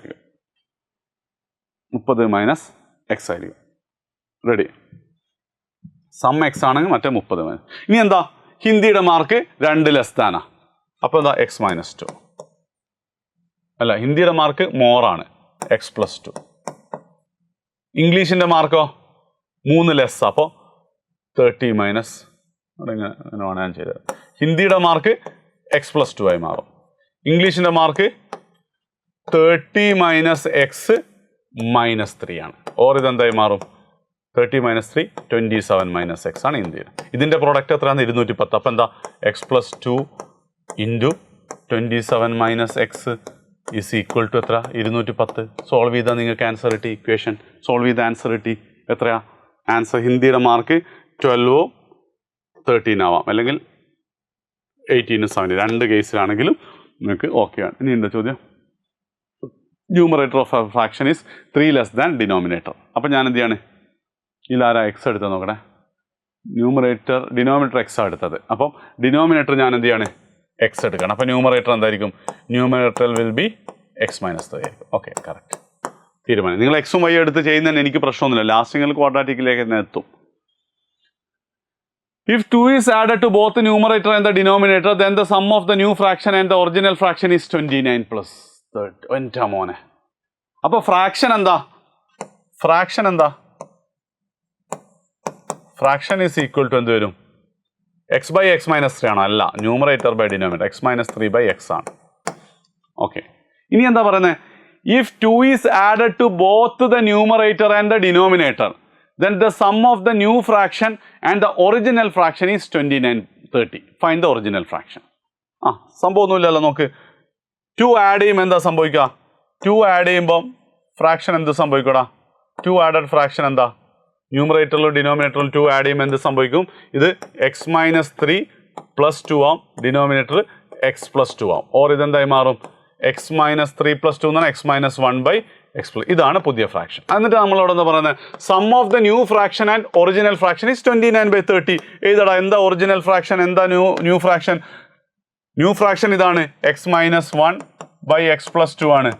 ആയിരിക്കും. റെഡി? സം എക്സ് ആണെങ്കിൽ മറ്റേ 30 മൈനസ്. ഇനി എന്താ? ഹിന്ദിയുടെ മാർക്ക് 2 ലെസ് ദാനാ. അപ്പോൾ എന്താ? എക്സ് മൈനസ് 2 അല്ല, ഹിന്ദിയുടെ മാർക്ക് മോറാണ്, എക്സ് പ്ലസ് 2. ഇംഗ്ലീഷിൻ്റെ മാർക്കോ 3 ലെസ്, അപ്പോൾ 30 മൈനസ് അങ്ങനെയാണ് ഞാൻ ചെയ്തത്. ഹിന്ദിയുടെ മാർക്ക് എക്സ് പ്ലസ് 2 ആയി മാറും. ഇംഗ്ലീഷിൻ്റെ മാർക്ക് 30 മൈനസ് എക്സ് മൈനസ് 3 ആണ്. ഓർ ഇതെന്തായി മാറും? 30 മൈനസ് 3 27 മൈനസ് എക്സ് ആണ് ഇന്ത്യയിൽ. ഇതിൻ്റെ പ്രോഡക്റ്റ് എത്രയാണ്? 210. അപ്പം എന്താ? X plus 2 into 27 minus x is equal to എത്ര? 210. സോൾവ് ചെയ്താൽ നിങ്ങൾക്ക് ആൻസർ കിട്ടി. ഇക്വേഷൻ സോൾവ് ചെയ്ത ആൻസർ കിട്ടി. എത്രയാ ആൻസർ? ഹിന്ദിയുടെ മാർക്ക് 12 13 ആവാം, അല്ലെങ്കിൽ 18 7. 2 കേസിലാണെങ്കിലും നിങ്ങൾക്ക് ഓക്കെയാണ്. ഇനി എന്താ ചോദ്യം? Numerator of fraction is 3 less than denominator. അപ്പം ഞാൻ എന്ത് ചെയ്യാണ്? ഇതിലാരാ എക്സ് എടുത്തത് നോക്കണേ? ഡിനോമിനേറ്റർ എക്സ് എടുത്തത്. അപ്പം ഡിനോമിനേറ്റർ ഞാൻ എന്ത് ചെയ്യാണ്? എക്സ് എടുക്കണം. അപ്പം ന്യൂമറേറ്റർ എന്തായിരിക്കും? Numerator will be X minus 3 ആയിരിക്കും. ഓക്കെ, കറക്റ്റ് തീരുമാനം. നിങ്ങൾ എക്സും വൈ എടുത്ത് ചെയ്യുന്നതിന് എനിക്ക് പ്രശ്നമൊന്നുമില്ല. ലാസ്റ്റ് നിങ്ങൾ ക്വാഡ്രാറ്റിക്കിലേക്ക് തന്നെ എത്തും. If 2 is added to both the numerator and the denominator, then the sum of the new fraction and the original fraction is 29 plus 30. എൻ്റെ മോനെ, അപ്പോൾ ഫ്രാക്ഷൻ എന്താ? ഫ്രാക്ഷൻ ഈസ് ഈക്വൽ ടു എന്ത് വരും? എക്സ് ബൈ എക്സ് മൈനസ് 3 ആണോ? അല്ല, numerator by denominator. X minus 3 by x ആണ്. Okay, ഇനി എന്താ പറയുന്നത്? If 2 is added to both the numerator and the denominator, then the sum of the new fraction and the original fraction is 29 30. Find the original fraction. സംഭവമൊന്നുമില്ലല്ലോ. നോക്ക്, 2 add ചെയ്യുമ്പോൾ എന്താ സംഭവിക്കുക? 2 add ചെയ്യുമ്പോൾ fraction എന്ത് സംഭവിക്കൂടാ? 2 ആഡഡ് ഫ്രാക്ഷൻ എന്താ? ന്യൂമറേറ്ററിലും ഡിനോമിനേറ്ററിലും 2 add ചെയ്യുമ്പോൾ എന്ത് സംഭവിക്കും? ഇത് എക്സ് മൈനസ് 3 പ്ലസ് 2 ആവും, ഡിനോമിനേറ്റർ എക്സ് പ്ലസ് 2 ആവും. ഓർ ഇതെന്തായി മാറും? എക്സ് മൈനസ് 3 പ്ലസ് 2 എന്നാണ് x minus 1 by x plus. ഇതാണ് പുതിയ ഫ്രാക്ഷൻ. എന്നിട്ട് നമ്മളവിടെ എന്താ പറയുന്നത്? Sum of the new fraction and original fraction is 29 by 30. ഏതാടാ? എന്താ ഒറിജിനൽ ഫ്രാക്ഷൻ? എന്താ ന്യൂ ഫ്രാക്ഷൻ? ന്യൂ ഫ്രാക്ഷൻ ഇതാണ്, x minus 1 by x plus 2 ആണ്.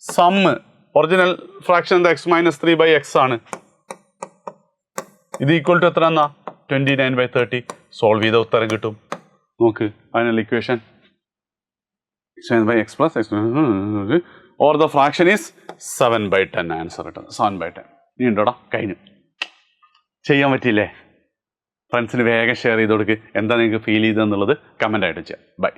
സമ്മ് ഒറിജിനൽ ഫ്രാക്ഷൻ എന്താ? എക്സ് മൈനസ് 3 ബൈ എക്സ് ആണ്. ഇത് ഈക്വൽ ടു എത്ര എന്നാ? 29 by 30. സോൾവ് ചെയ്ത ഉത്തരം കിട്ടും. നോക്ക്, final equation by x plus x or the fraction is 7 by 10. Answer കിട്ടും 7 by 10. ഇനി ഉണ്ടോടാ? കഴിഞ്ഞു. ചെയ്യാൻ പറ്റിയില്ലേ? ഫ്രണ്ട്സിന് വേഗം ഷെയർ ചെയ്ത് കൊടുക്കുക. എന്താ നിങ്ങൾക്ക് ഫീൽ ചെയ്തതെന്നുള്ളത് കമൻ്റ് ആയിട്ട് ചെയ്യാം. ബൈ.